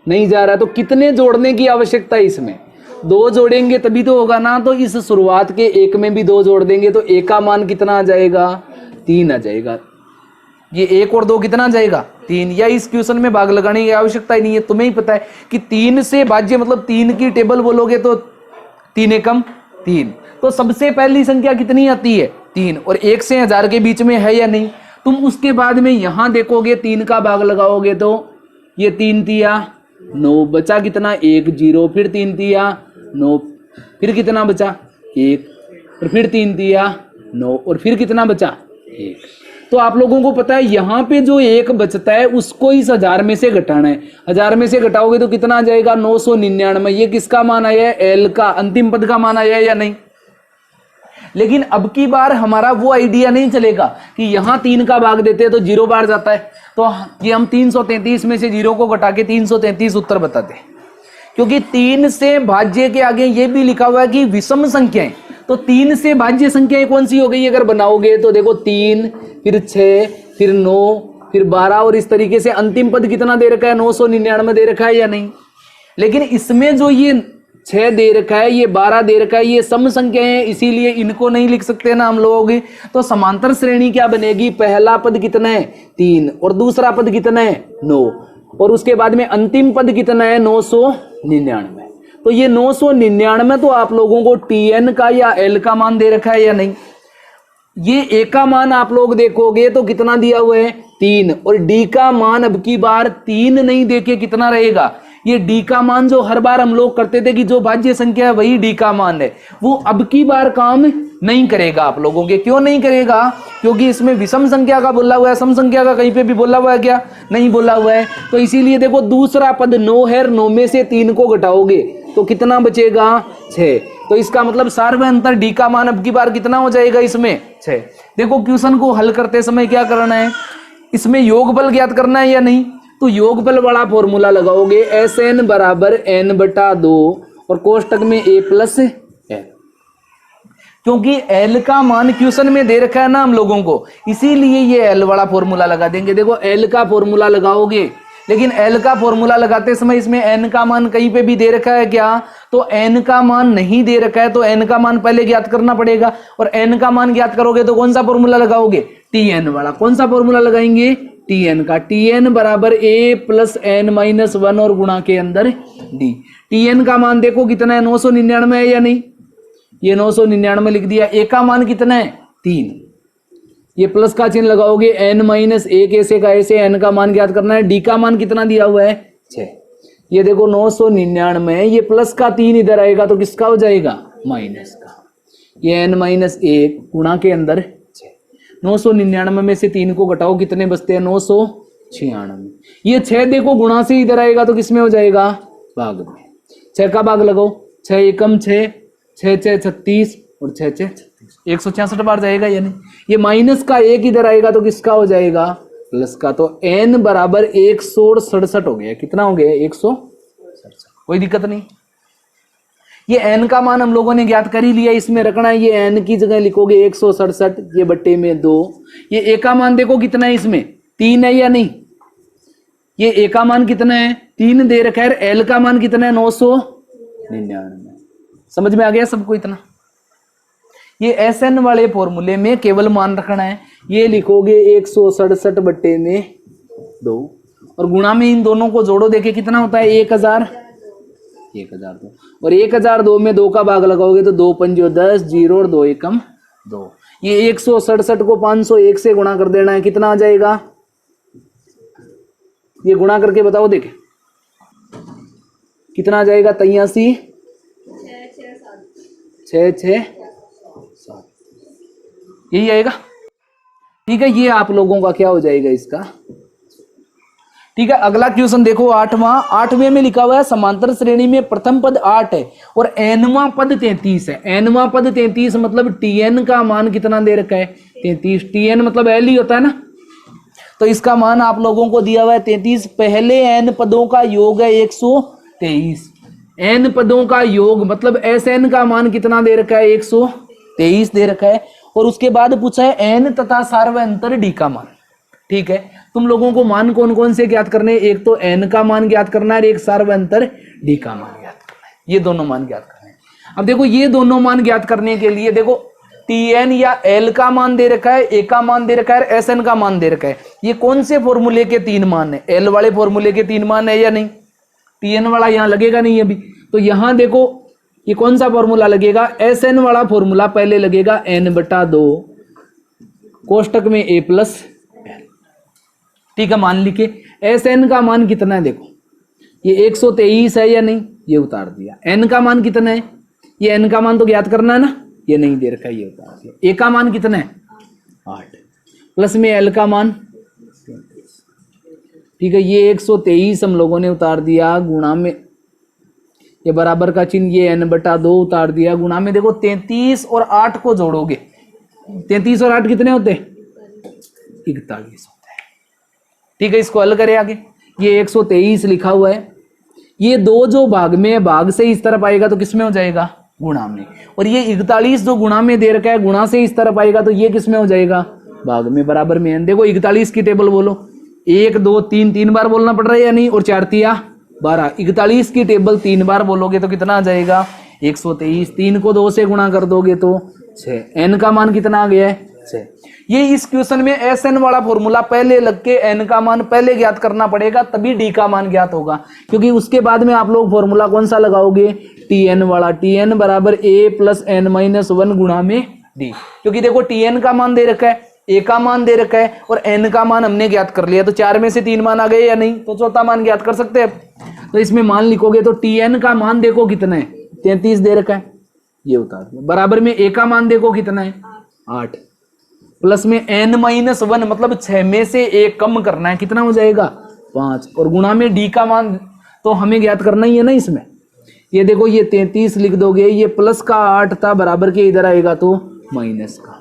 नहीं जा रहा है। तो कितने जोड़ने की आवश्यकता है इसमें? 2 जोड़ेंगे तभी तो होगा ना। तो इस शुरुआत के 1 में भी 2 जोड़ देंगे तो 1 का मान कितना आ जाएगा? 3 आ जाएगा। ये 1 और 2 कितना आ जाएगा? 3। या इस क्वेश्चन में भाग लगाने की आवश्यकता ही नहीं है, तुम्हें ही पता है कि 3 से भाज्य मतलब 3 की टेबल बोलोगे तो 3 एकम 3। तो सबसे पहली संख्या कितनी आती है? 3 और 1 से 1000 के बीच में है या नहीं। तुम उसके बाद में यहां देखोगे 3 का भाग लगाओगे तो ये 3 तिया 9, बचा कितना 1 0, फिर 3 तिया 9, फिर कितना बचा 1, और फिर 3 तिया 9, और फिर कितना बचा 1। तो आप लोगों को पता है यहाँ पे जो 1 बचता है उसको इस 1000 में से घटाना है। 1000 में से घटाओगे तो कितना आ जाएगा 999। ये किसका मान आया है, एल का, अंतिम पद का मान आया है या नहीं। लेकिन अब की बार हमारा वो आइडिया नहीं चलेगा कि यहाँ 3 का भाग देते हैं तो 0 बाहर जाता है, तो ये हम 333 में से 0 को घटा के 333 उत्तर बताते हैं। क्योंकि 3 से भाज्य के आगे ये भी लिखा हुआ है कि विषम संख्याएं, तो 3 से भाज्य संख्याएं कौन सी हो गई अगर बनाओगे तो देखो 3, फिर 6, फिर 9, फिर 12, और इस तरीके से अंतिम पद कितना दे रखा है 999 दे रखा है या नहीं। लेकिन इसमें जो ये 6 दे रखा है, ये 12 दे रखा है, ये सम संख्याएं हैं, इसीलिए इनको नहीं लिख सकते ना हम लोग। तो समांतर श्रेणी क्या बनेगी, पहला पद कितना है 3 और दूसरा पद कितना है 9, और उसके बाद में अंतिम पद कितना है 999। तो ये 999 तो आप लोगों को टीएन का या एल का मान दे रखा है या नहीं। ये ए का मान आप लोग देखोगे तो कितना दिया हुआ है 3, और डी का मान अब की बार 3 नहीं देके कितना रहेगा, ये डी का मान जो हर बार हम लोग करते थे कि जो भाज्य संख्या है वही डी का मान है, वो अब की बार काम नहीं करेगा आप लोगों के। क्यों नहीं करेगा, क्योंकि इसमें विषम संख्या का बोला हुआ है, सम संख्या का कहीं पे भी बोला हुआ है क्या, नहीं बोला हुआ है। तो इसीलिए देखो दूसरा पद 9 है, 9 में से 3 को घटाओगे तो कितना बचेगा 6। तो इसका मतलब सार्वय अंतर डी का मान अब की बार कितना हो जाएगा इसमें 6। देखो क्वेश्चन को हल करते समय क्या करना है, इसमें योगफल ज्ञात करना है या नहीं। तो योगफल वाला फॉर्मूला लगाओगे, एस एन बराबर एन बटा 2 और कोष्टक में ए प्लस एल, क्योंकि एल का मान क्वेश्चन में दे रखा है ना हम लोगों को, इसीलिए ये एल वाला फॉर्मूला लगा देंगे। देखो एल का फॉर्मूला लगाओगे, लेकिन एल का फॉर्मूला लगाते समय इसमें एन का मान कहीं पे भी दे रखा है क्या, तो एन का मान नहीं दे रखा है, तो एन का मान पहले ज्ञात करना पड़ेगा। और एन का मान ज्ञात करोगे तो कौन सा फॉर्मूला लगाओगे, टी एन वाला। कौन सा फॉर्मूला लगाएंगे, टी एन का। टी एन बराबर ए प्लस एन माइनस 1 और गुणा के अंदर डी। टी एन का मान देखो कितना है 999 है या नहीं, ये 999 लिख दिया। ए का मान कितना है 3, ये प्लस का चिन्ह लगाओगे, एन माइनस 1 ऐसे का ऐसे, एन का मान ज्ञात करना है। डी का मान कितना दिया हुआ है 6, ये देखो 999, ये प्लस का 3 इधर आएगा तो किसका हो जाएगा माइनस का, ये एन माइनस 1 गुणा के अंदर 6। 999 में से 3 को घटाओ कितने बचते हैं 996। ये 6 देखो गुणा से इधर आएगा तो किसमें हो जाएगा भाग में। 6 का भाग लगाओ, 6 एकम 6, 6 6 36 और 6 6 36, 166 बार जाएगा यानी। ये माइनस का 1 इधर आएगा तो किसका हो जाएगा प्लस का। तो n बराबर 167 हो गया। कितना हो गया 167, कोई दिक्कत नहीं। ये n का मान हम लोगों ने ज्ञात कर ही लिया, इसमें रखना है। ये n की जगह लिखोगे 167, ये बट्टे में 2। ये a का मान देखो कितना है, इसमें 3 है या नहीं। ये a का मान कितना है 3 दे रखा है। l का मान कितना है 999। समझ में आ गया सबको इतना। ये एस एन वाले फॉर्मूले में केवल मान रखना है। ये लिखोगे 167 बट्टे में 2 और गुणा में इन दोनों को जोड़ो, देखे कितना होता है 1002 और 1002 में 2 का भाग लगाओगे तो 2 पंजो 10, 0 और 2 एकम 2। ये 167 को 501 से गुणा कर देना है, कितना आ जाएगा, ये गुणा करके बताओ देखे कितना आ जाएगा। 83 6 6 7, यही आएगा। ठीक है, ये आप लोगों का क्या हो जाएगा इसका। ठीक है, अगला क्वेश्चन देखो 8वें में लिखा हुआ है समांतर श्रेणी में प्रथम पद 8 है और एनवां पद 33 है। एनवां पद 33 मतलब टीएन का मान कितना दे रखा है 33। टीएन मतलब एल ही होता है ना, तो इसका मान आप लोगों को दिया हुआ है 33। पहले एन पदों का योग है 123। एन पदों का योग मतलब एस एन का मान कितना दे रखा है 123 दे रखा है। और उसके बाद पूछा है एन तथा सार्वंतर डी का मान। ठीक है, तुम लोगों को मान कौन कौन से ज्ञात करने हैं, एक तो एन का मान ज्ञात करना है और एक सार्वंतर डी का मान ज्ञात करना है। ये दोनों मान ज्ञात करने हैं। अब देखो ये दोनों मान ज्ञात करने के लिए देखो टी एन या एल का मान दे रखा है, ए का मान दे रखा है, एस एन का मान दे रखा है। ये कौन से फॉर्मूले के 3 मान है, एल वाले फॉर्मूले के 3 मान है या नहीं। टी एन वाला यहाँ लगेगा नहीं अभी, तो यहां देखो ये कौन सा फॉर्मूला लगेगा, एस एन वाला फॉर्मूला पहले लगेगा n/2 कोष्टक में a प्लस एल। ठीक है, मान लिखे एस एन का मान कितना है, देखो ये 123 है या नहीं, ये उतार दिया। एन का मान कितना है, ये एन का मान तो ज्ञात करना है ना, ये नहीं दे रखा है, ये उतार दिया। ए का मान कितना है 8 प्लस में एल का मान 33। ठीक है, ये 123 हम लोगों ने उतार दिया, गुणा में ये बराबर का चिन्ह, ये n बटा 2 उतार दिया, गुणा में देखो 33 और 8 को जोड़ोगे, 33 और 8 कितने होते हैं 41 होते हैं। ठीक है, इसको हल करें आगे। ये 123 लिखा हुआ है, ये 2 जो भाग में है, भाग से इस तरफ आएगा तो किस में हो जाएगा गुणा में, और ये 41 जो गुणा में दे रखा है, गुणा से इस तरफ आएगा तो ये किस में हो जाएगा भाग में, बराबर में। देखो 41 की टेबल बोलो, 1 2 3 3 बार बोलना पड़ रहा है या नहीं, और 4 तिया 12। 41 की टेबल 3 बार बोलोगे तो कितना आ जाएगा 123। 3 को 2 से गुणा कर दोगे तो 6। n का मान कितना आ गया है 6। ये इस क्वेश्चन में एस एन वाला फॉर्मूला पहले लग के n का मान पहले ज्ञात करना पड़ेगा, तभी d का मान ज्ञात होगा, क्योंकि उसके बाद में आप लोग फॉर्मूला कौन सा लगाओगे tn वाला। tn बराबर a प्लस n माइनस 1 गुणा में d, क्योंकि देखो tn का मान दे रखा है, a का मान दे रखा है और n का मान हमने ज्ञात कर लिया, तो 4 में से 3 मान आ गए या नहीं, तो चौथा मान ज्ञात कर सकते हैं। तो इसमें मान लिखोगे तो tn का मान देखो कितना है 33 दे रखा है, ये उतार दो, बराबर में a का मान देखो कितना है 8 प्लस में n माइनस 1 मतलब 6 में से 1 कम करना है, कितना हो जाएगा 5, और गुणा में d का मान तो हमें ज्ञात करना ही है ना इसमें। ये देखो ये 33 लिख दोगे, ये प्लस का 8 था, बराबर के इधर आएगा तो माइनस का,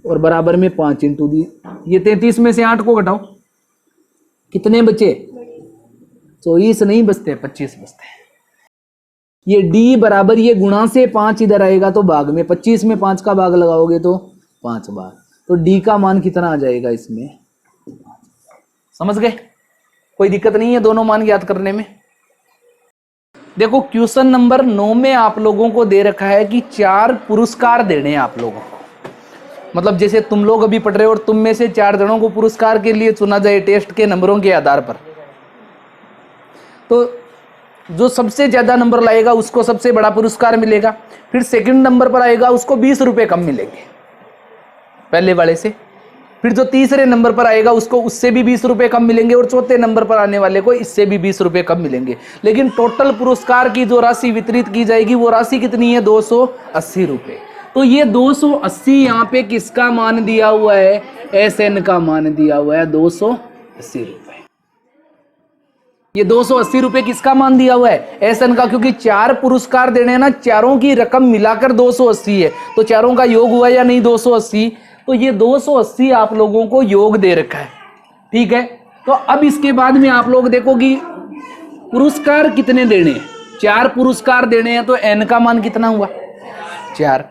और बराबर में 5 इंटू दी। ये 33 में से 8 को घटाओ, कितने बचे 24 नहीं बचते 25 बचते हैं। ये d बराबर ये गुणा से 5 इधर आएगा तो भाग में, 25 में 5 का भाग लगाओगे तो 5 बार, तो d का मान कितना आ जाएगा इसमें, समझ गए। कोई दिक्कत नहीं है दोनों मान याद करने में। देखो क्वेश्चन नंबर 9 में आप लोगों को दे रखा है कि 4 पुरस्कार देने हैं आप लोगों को, मतलब जैसे तुम लोग अभी पढ़ रहे हो और तुम में से 4 जनों को पुरस्कार के लिए चुना जाए टेस्ट के नंबरों के आधार पर, तो जो सबसे ज्यादा नंबर लाएगा उसको सबसे बड़ा पुरस्कार मिलेगा, फिर सेकंड नंबर पर आएगा उसको 20 रुपए कम मिलेंगे पहले वाले से, फिर जो तीसरे नंबर पर आएगा उसको उससे भी 20 रुपए कम मिलेंगे, और चौथे नंबर पर आने वाले को इससे भी 20 रुपए कम मिलेंगे। लेकिन टोटल पुरस्कार की जो राशि वितरित की जाएगी वो राशि कितनी है 280 रुपए। तो ये 280 यहाँ पे किसका मान दिया हुआ है, एस एन का मान दिया हुआ है 280 रुपए। ये 280 रुपए किसका मान दिया हुआ है एस एन का, क्योंकि 4 पुरस्कार देने हैं ना, चारों की रकम मिलाकर 280 है, तो चारों का योग हुआ या नहीं 280, तो ये 280 आप लोगों को योग दे रखा है। ठीक है, तो अब इसके बाद में आप लोग देखो कि पुरस्कार कितने देने हैं, 4 पुरस्कार देने हैं, तो एन का मान कितना हुआ 4,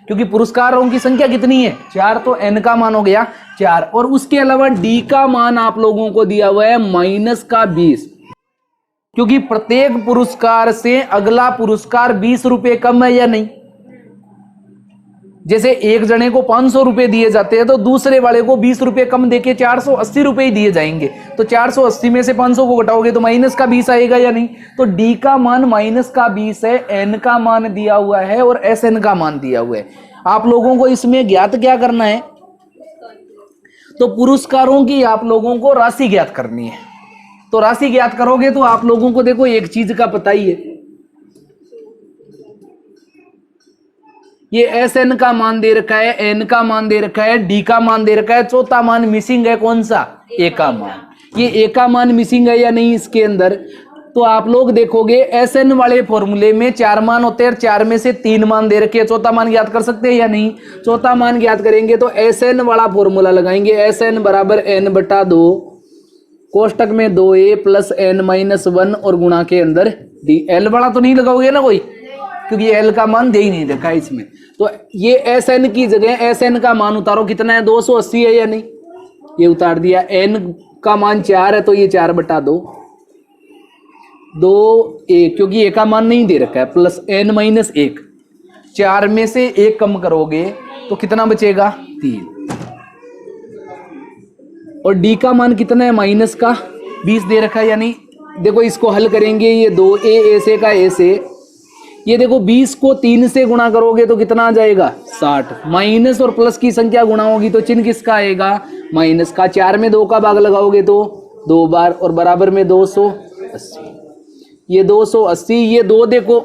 क्योंकि पुरस्कारों की संख्या कितनी है 4, तो एन का मान हो गया 4, और उसके अलावा डी का मान आप लोगों को दिया हुआ है माइनस का 20, क्योंकि प्रत्येक पुरस्कार से अगला पुरस्कार 20 रुपए कम है या नहीं। जैसे एक जने को 500 रुपए दिए जाते हैं तो दूसरे वाले को 20 रुपए कम देके 480 रुपए ही दिए जाएंगे, तो 480 में से 500 को घटाओगे तो माइनस का 20 आएगा या नहीं। तो डी का मान माइनस का 20 है, एन का मान दिया हुआ है और एस एन का मान दिया हुआ है। आप लोगों को इसमें ज्ञात क्या करना है, तो पुरस्कारों की आप लोगों को राशि ज्ञात करनी है। तो राशि ज्ञात करोगे तो आप लोगों को देखो एक चीज का पता ही है, ये एस एन का मान दे रखा है, एन का मान दे रखा है, डी का मान दे रखा है, चौथा मान मिसिंग है कौन सा ए का मान। ये ए का मान मिसिंग है या नहीं इसके अंदर, तो आप लोग देखोगे एस एन वाले फॉर्मूले में 4 मान होते हैं, 4 में से 3 मान दे रखे हैं, चौथा मान ज्ञात कर सकते हैं या नहीं। चौथा मान ज्ञात करेंगे तो एस एन वाला फॉर्मूला लगाएंगे, एस एन बराबर एन बटा 2 कोष्टक में 2a प्लस एन माइनस 1 और गुणा के अंदर डी। एल वाला तो नहीं लगाओगे ना कोई, क्योंकि एल का मान दे ही नहीं रखा है इसमें। तो ये एस एन की जगह एस एन का मान उतारो, कितना है 280 है या नहीं, ये उतार दिया। एन का मान 4 है तो ये 4 बटा 2 2a, क्योंकि ए का मान नहीं दे रखा है, प्लस एन माइनस 1, 4 में से 1 कम करोगे तो कितना बचेगा 3, और डी का मान कितना है माइनस का 20 दे रखा है या नहीं। देखो इसको हल करेंगे, ये 2a ऐसे का ऐसे, ये देखो 20 को 3 से गुणा करोगे तो कितना आ जाएगा 60। माइनस और प्लस की संख्या गुणा होगी तो चिन्ह किसका आएगा माइनस का। 4 में 2 का भाग लगाओगे तो 2 बार और बराबर में 280। ये 280, ये 2 देखो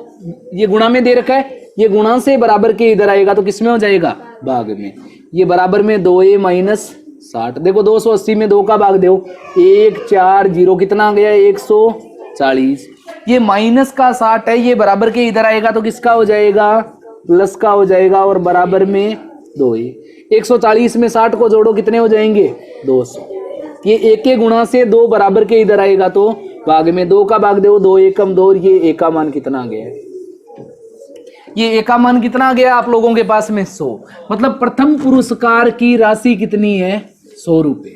ये गुणा में दे रखा है, ये गुणा से बराबर के इधर आएगा तो किसमें हो जाएगा भाग में। ये बराबर में 2a माइनस 60। देखो 280 में 2 का भाग दो 1 4 0 कितना आ गया 140। ये माइनस का 60 है, ये बराबर के इधर आएगा तो किसका हो जाएगा प्लस का हो जाएगा और बराबर में 2a। 140 में 60 को जोड़ो कितने हो जाएंगे 200। ये एक के गुणा से 2 बराबर के इधर आएगा तो भाग में 2 का भाग दो 2 एकम 2 और ये a का मान कितना आ गया है, ये a का मान कितना आ गया आप लोगों के पास में 100। मतलब प्रथम पुरस्कार की राशि कितनी है 100 रुपए।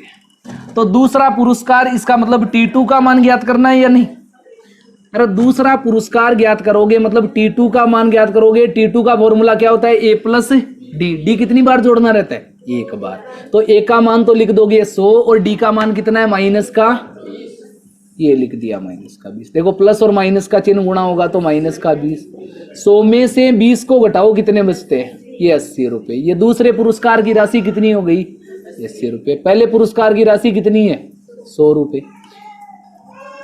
तो दूसरा पुरस्कार इसका मतलब T2 का मान ज्ञात करना है या नहीं। अरे दूसरा पुरस्कार ज्ञात करोगे मतलब T2 का मान ज्ञात करोगे। T2 का फॉर्मूला क्या होता है a प्लस डी। डी कितनी बार जोड़ना रहता है एक बार। तो a का मान तो लिख दोगे 100 और d का मान कितना है माइनस का, ये लिख दिया माइनस का 20। देखो प्लस और माइनस का चिन्ह गुणा होगा तो माइनस का 20। 100 में से 20 को घटाओ कितने बचते हैं ये 80 रुपए। ये दूसरे पुरस्कार की राशि कितनी हो गई 80 रुपए। पहले पुरस्कार की राशि कितनी है 100 रुपए।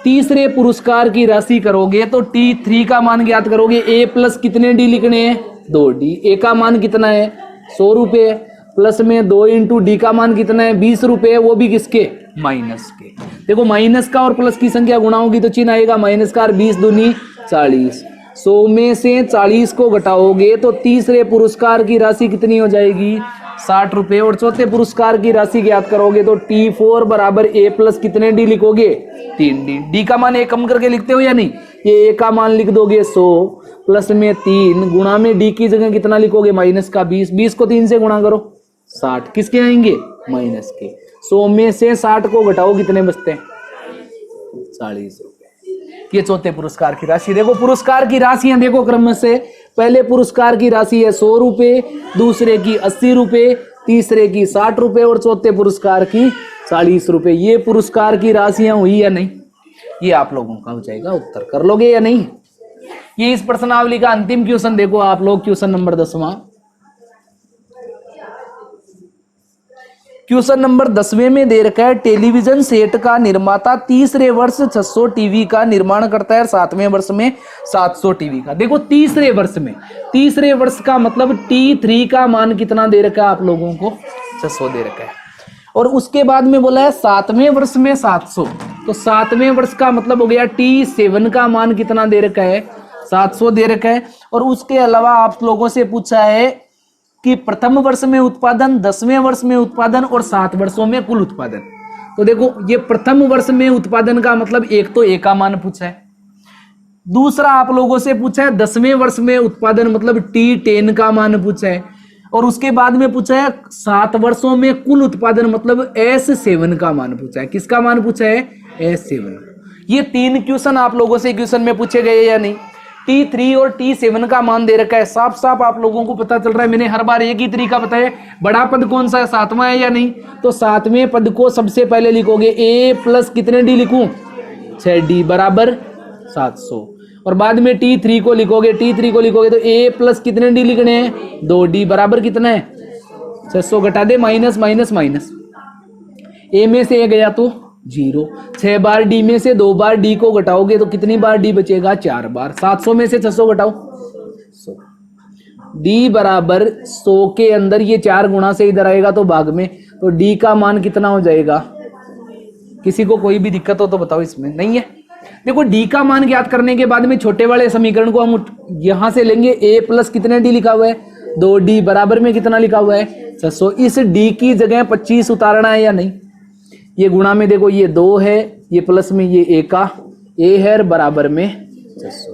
तीसरे पुरस्कार की राशि करोगे तो T3 का मान ज्ञात करोगे। a प्लस कितने डी लिखने हैं 2d। a का मान कितना है 100 रुपए प्लस में 2 इंटू डी का मान कितना है 20 रुपए, वो भी किसके माइनस के। देखो माइनस का और प्लस की संख्या गुणा होगी तो चिन्ह आएगा माइनस का। 20 दूनी 40। 100 में से 40 को घटाओगे तो तीसरे पुरस्कार की राशि कितनी हो जाएगी 60 रुपए। और चौथे पुरस्कार की राशि ज्ञात करोगे तो T4 बराबर a प्लस कितने डी लिखोगे 3d। डी का मान a कम करके लिखते हो या नहीं। ये a का मान लिख दोगे 100 प्लस में 3 गुणा में d की जगह कितना लिखोगे माइनस का 20। 20 को 3 से गुणा करो 60 किसके आएंगे माइनस के। 100 में से 60 को घटाओ कितने बचते हैं 40 रुपए। ये चौथे पुरस्कार की राशि। देखो पुरस्कार की राशियां देखो क्रम से। पहले पुरस्कार की राशि है 100 रुपए, दूसरे की 80 रुपए, तीसरे की 60 रुपए और चौथे पुरस्कार की 40 रुपए। ये पुरस्कार की राशियां हुई या नहीं, ये आप लोगों का हो जाएगा उत्तर। कर लोगे या नहीं। ये इस प्रश्नावली का अंतिम क्वेश्चन देखो आप लोग, क्वेश्चन नंबर 10वां। क्वेश्चन नंबर 10वें में दे रखा है टेलीविजन सेट का निर्माता तीसरे वर्ष 600 टीवी का निर्माण करता है, 7वें वर्ष में 700 टीवी का। देखो तीसरे वर्ष में, तीसरे वर्ष का मतलब T3 का मान कितना दे रखा है आप लोगों को 600 दे रखा है। और उसके बाद में बोला है 7वें वर्ष में 700। तो 7वें वर्ष का मतलब हो गया T7 का मान कितना दे रखा है 700 दे रखा है। और उसके अलावा आप लोगों से पूछा है कि प्रथम वर्ष में उत्पादन, 10वें वर्ष में उत्पादन और 7 वर्षों में कुल उत्पादन। तो देखो ये प्रथम वर्ष में उत्पादन का मतलब एक तो a का मान पूछा है, दूसरा आप लोगों से पूछा है 10वें वर्ष में उत्पादन मतलब T10 का मान पूछा है, और उसके बाद में पूछा है 7 वर्षों में कुल उत्पादन मतलब S7 का मान पूछा है। किसका मान पूछा है S7। ये 3 क्वेश्चन आप लोगों से क्वेश्चन में पूछे गए या नहीं। T3 और T7 का मान दे रखा है, साफ साफ आप लोगों को पता चल रहा है। मैंने हर बार एक ही तरीका बताया, बड़ा पद कौन सा है 7वां है या नहीं। तो 7वें पद को सबसे पहले लिखोगे a प्लस कितने डी लिखूं 6d बराबर 700। और बाद में T3 को लिखोगे, T3 को लिखोगे तो a प्लस कितने डी लिखने हैं 2d बराबर कितना है 600। घटा दे माइनस माइनस माइनस, a में से a गया तो 0। 6 बार d में से 2 बार d को घटाओगे तो कितनी बार d बचेगा 4 बार। 700 में से 600 घटाओ 100। d बराबर 100 के अंदर ये 4 गुणा से इधर आएगा तो भाग में, तो d का मान कितना हो जाएगा। किसी को कोई भी दिक्कत हो तो बताओ, इसमें नहीं है। देखो d का मान ज्ञात करने के बाद में छोटे वाले समीकरण को हम यहां से लेंगे। a प्लस कितने d लिखा हुआ है 2d बराबर में कितना लिखा हुआ है 600। इस d की जगह 25 उतारना है या नहीं। ये गुणा में देखो ये 2 है, ये प्लस में ये a का a है बराबर में 600।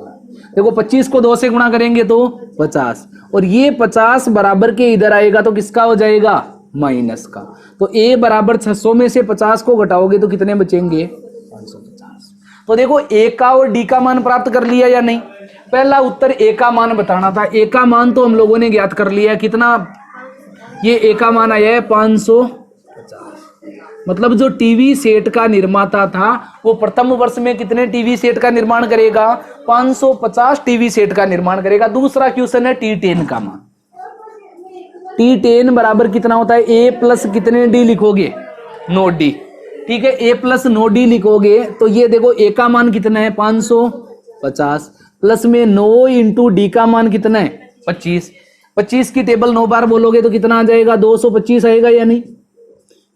देखो 25 को 2 से गुणा करेंगे तो 50, और ये 50 बराबर के इधर आएगा तो किसका हो जाएगा माइनस का। तो a बराबर 600 में से 50 को घटाओगे तो कितने बचेंगे 550। तो देखो a का और d का मान प्राप्त कर लिया या नहीं। पहला उत्तर a का मान बताना था। a का मान तो हम लोगों ने ज्ञात कर लिया, कितना ये a का मान आया है 550। मतलब जो टीवी सेट का निर्माता था वो प्रथम वर्ष में कितने टीवी सेट का निर्माण करेगा? 550 टीवी सेट का निर्माण करेगा। दूसरा क्वेश्चन है T10 का मान। T10 बराबर कितना होता है? ए प्लस कितने डी लिखोगे? 9 डी। ठीक है, ए प्लस 9 डी लिखोगे तो ये देखो ए का मान कितना है? 550 प्लस में 9 इंटू डी का मान कितना है? 25। 25 की टेबल 9 बार बोलोगे तो कितना आ जाएगा? 225 आएगा या नहीं?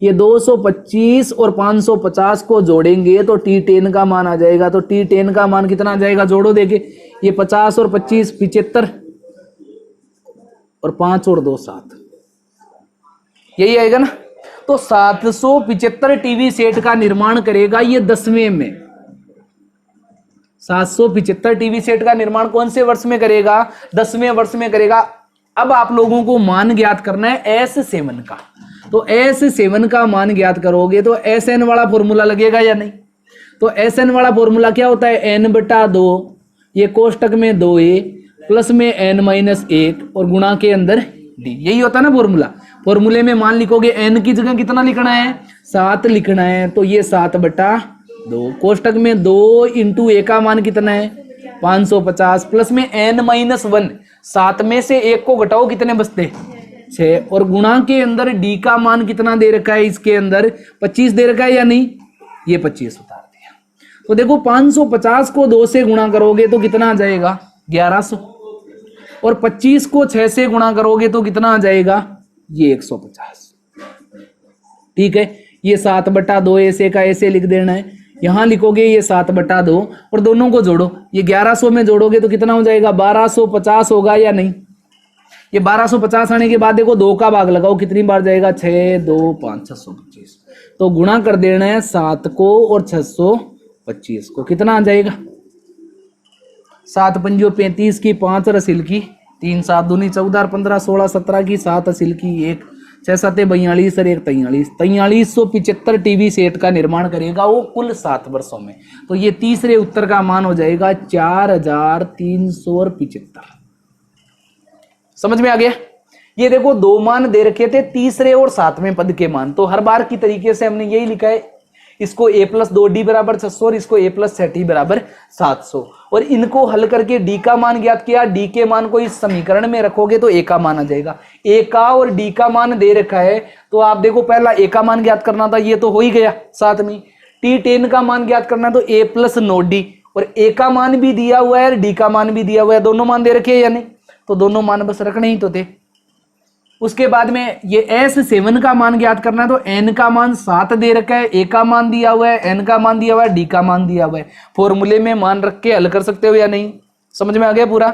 ये 225 और 550 को जोड़ेंगे तो T10 का मान आ जाएगा। तो T10 का मान कितना आ जाएगा? जोड़ो देखे, ये 50 और 25 75 और 5 और 2 7, यही आएगा ना। तो 775 टीवी सेट का निर्माण करेगा ये 10वें में। 775 टीवी सेट का निर्माण कौन से वर्ष में करेगा? 10वें वर्ष में करेगा। अब आप लोगों को मान ज्ञात करना है S7 का। तो S7 का मान ज्ञात करोगे तो SN वाला फॉर्मूला लगेगा या नहीं? तो SN वाला फॉर्मूला क्या होता है? n/2, ये कोष्टक में 2a प्लस में n-1 और गुणा के अंदर d, यही होता है ना फॉर्मूला। फॉर्मूले में मान लिखोगे, n की जगह कितना लिखना है? 7 लिखना है। तो ये 7/2, कोष्टक में 2 इंटू a का मान कितना है? 550 प्लस में n-1, 7 में से 1 को घटाओ, कितने बचते? 6, और गुणा के अंदर d का मान कितना दे रखा है? इसके अंदर 25 दे रखा है या नहीं? ये 25 उतार दिया। तो देखो 550 को 2 से गुणा करोगे तो कितना आ जाएगा? 1100, और 25 को 6 से गुणा करोगे तो कितना आ जाएगा? ये 150। ठीक है, ये 7/2 ऐसे का ऐसे लिख देना है। यहां लिखोगे ये 7/2 और दोनों को जोड़ो, ये 1100 में जोड़ोगे तो कितना हो जाएगा? 1250 होगा या नहीं? ये 1250 आने के बाद देखो 2 का भाग लगाओ, कितनी बार जाएगा? 6 2 5 625। तो गुणा कर देना है 7 को और 625 को, कितना आ जाएगा? 7 पंजो 35 की 5 रसील की 3 7 दूनी 14 15 16 17 की 7 असील की 1 6 7 42 और 1 43, 4375 टीवी सेट का निर्माण करेगा वो कुल 7 वर्षों में। तो ये तीसरे उत्तर का मान हो जाएगा 4375। समझ में आ गया? ये देखो 2 मान दे रखे थे, तीसरे और 7वें पद के मान। तो हर बार की तरीके से हमने यही लिखा है, इसको a + 2d बराबर 600 और इसको a + 6t बराबर 700, और इनको हल करके d का मान ज्ञात किया। d के मान को इस समीकरण में रखोगे तो a का मान आ जाएगा। a का और d का मान दे रखा है, तो आप देखो पहला a का मान ज्ञात करना था, ये तो हो ही गया। साथ में T10 का मान ज्ञात करना तो a + 9d, और a का मान भी दिया हुआ है और d का मान भी दिया हुआ है, दोनों मान दे रखे हैं या नहीं? तो दोनों मान बस रखने ही तो थे। उसके बाद में ये S7 का मान ज्ञात करना है, तो n का मान 7 दे रखा है, a का मान दिया हुआ है, n का मान दिया हुआ है, d का मान दिया हुआ है। फॉर्मूले में मान रख के हल कर सकते हो या नहीं? समझ में आ गया पूरा?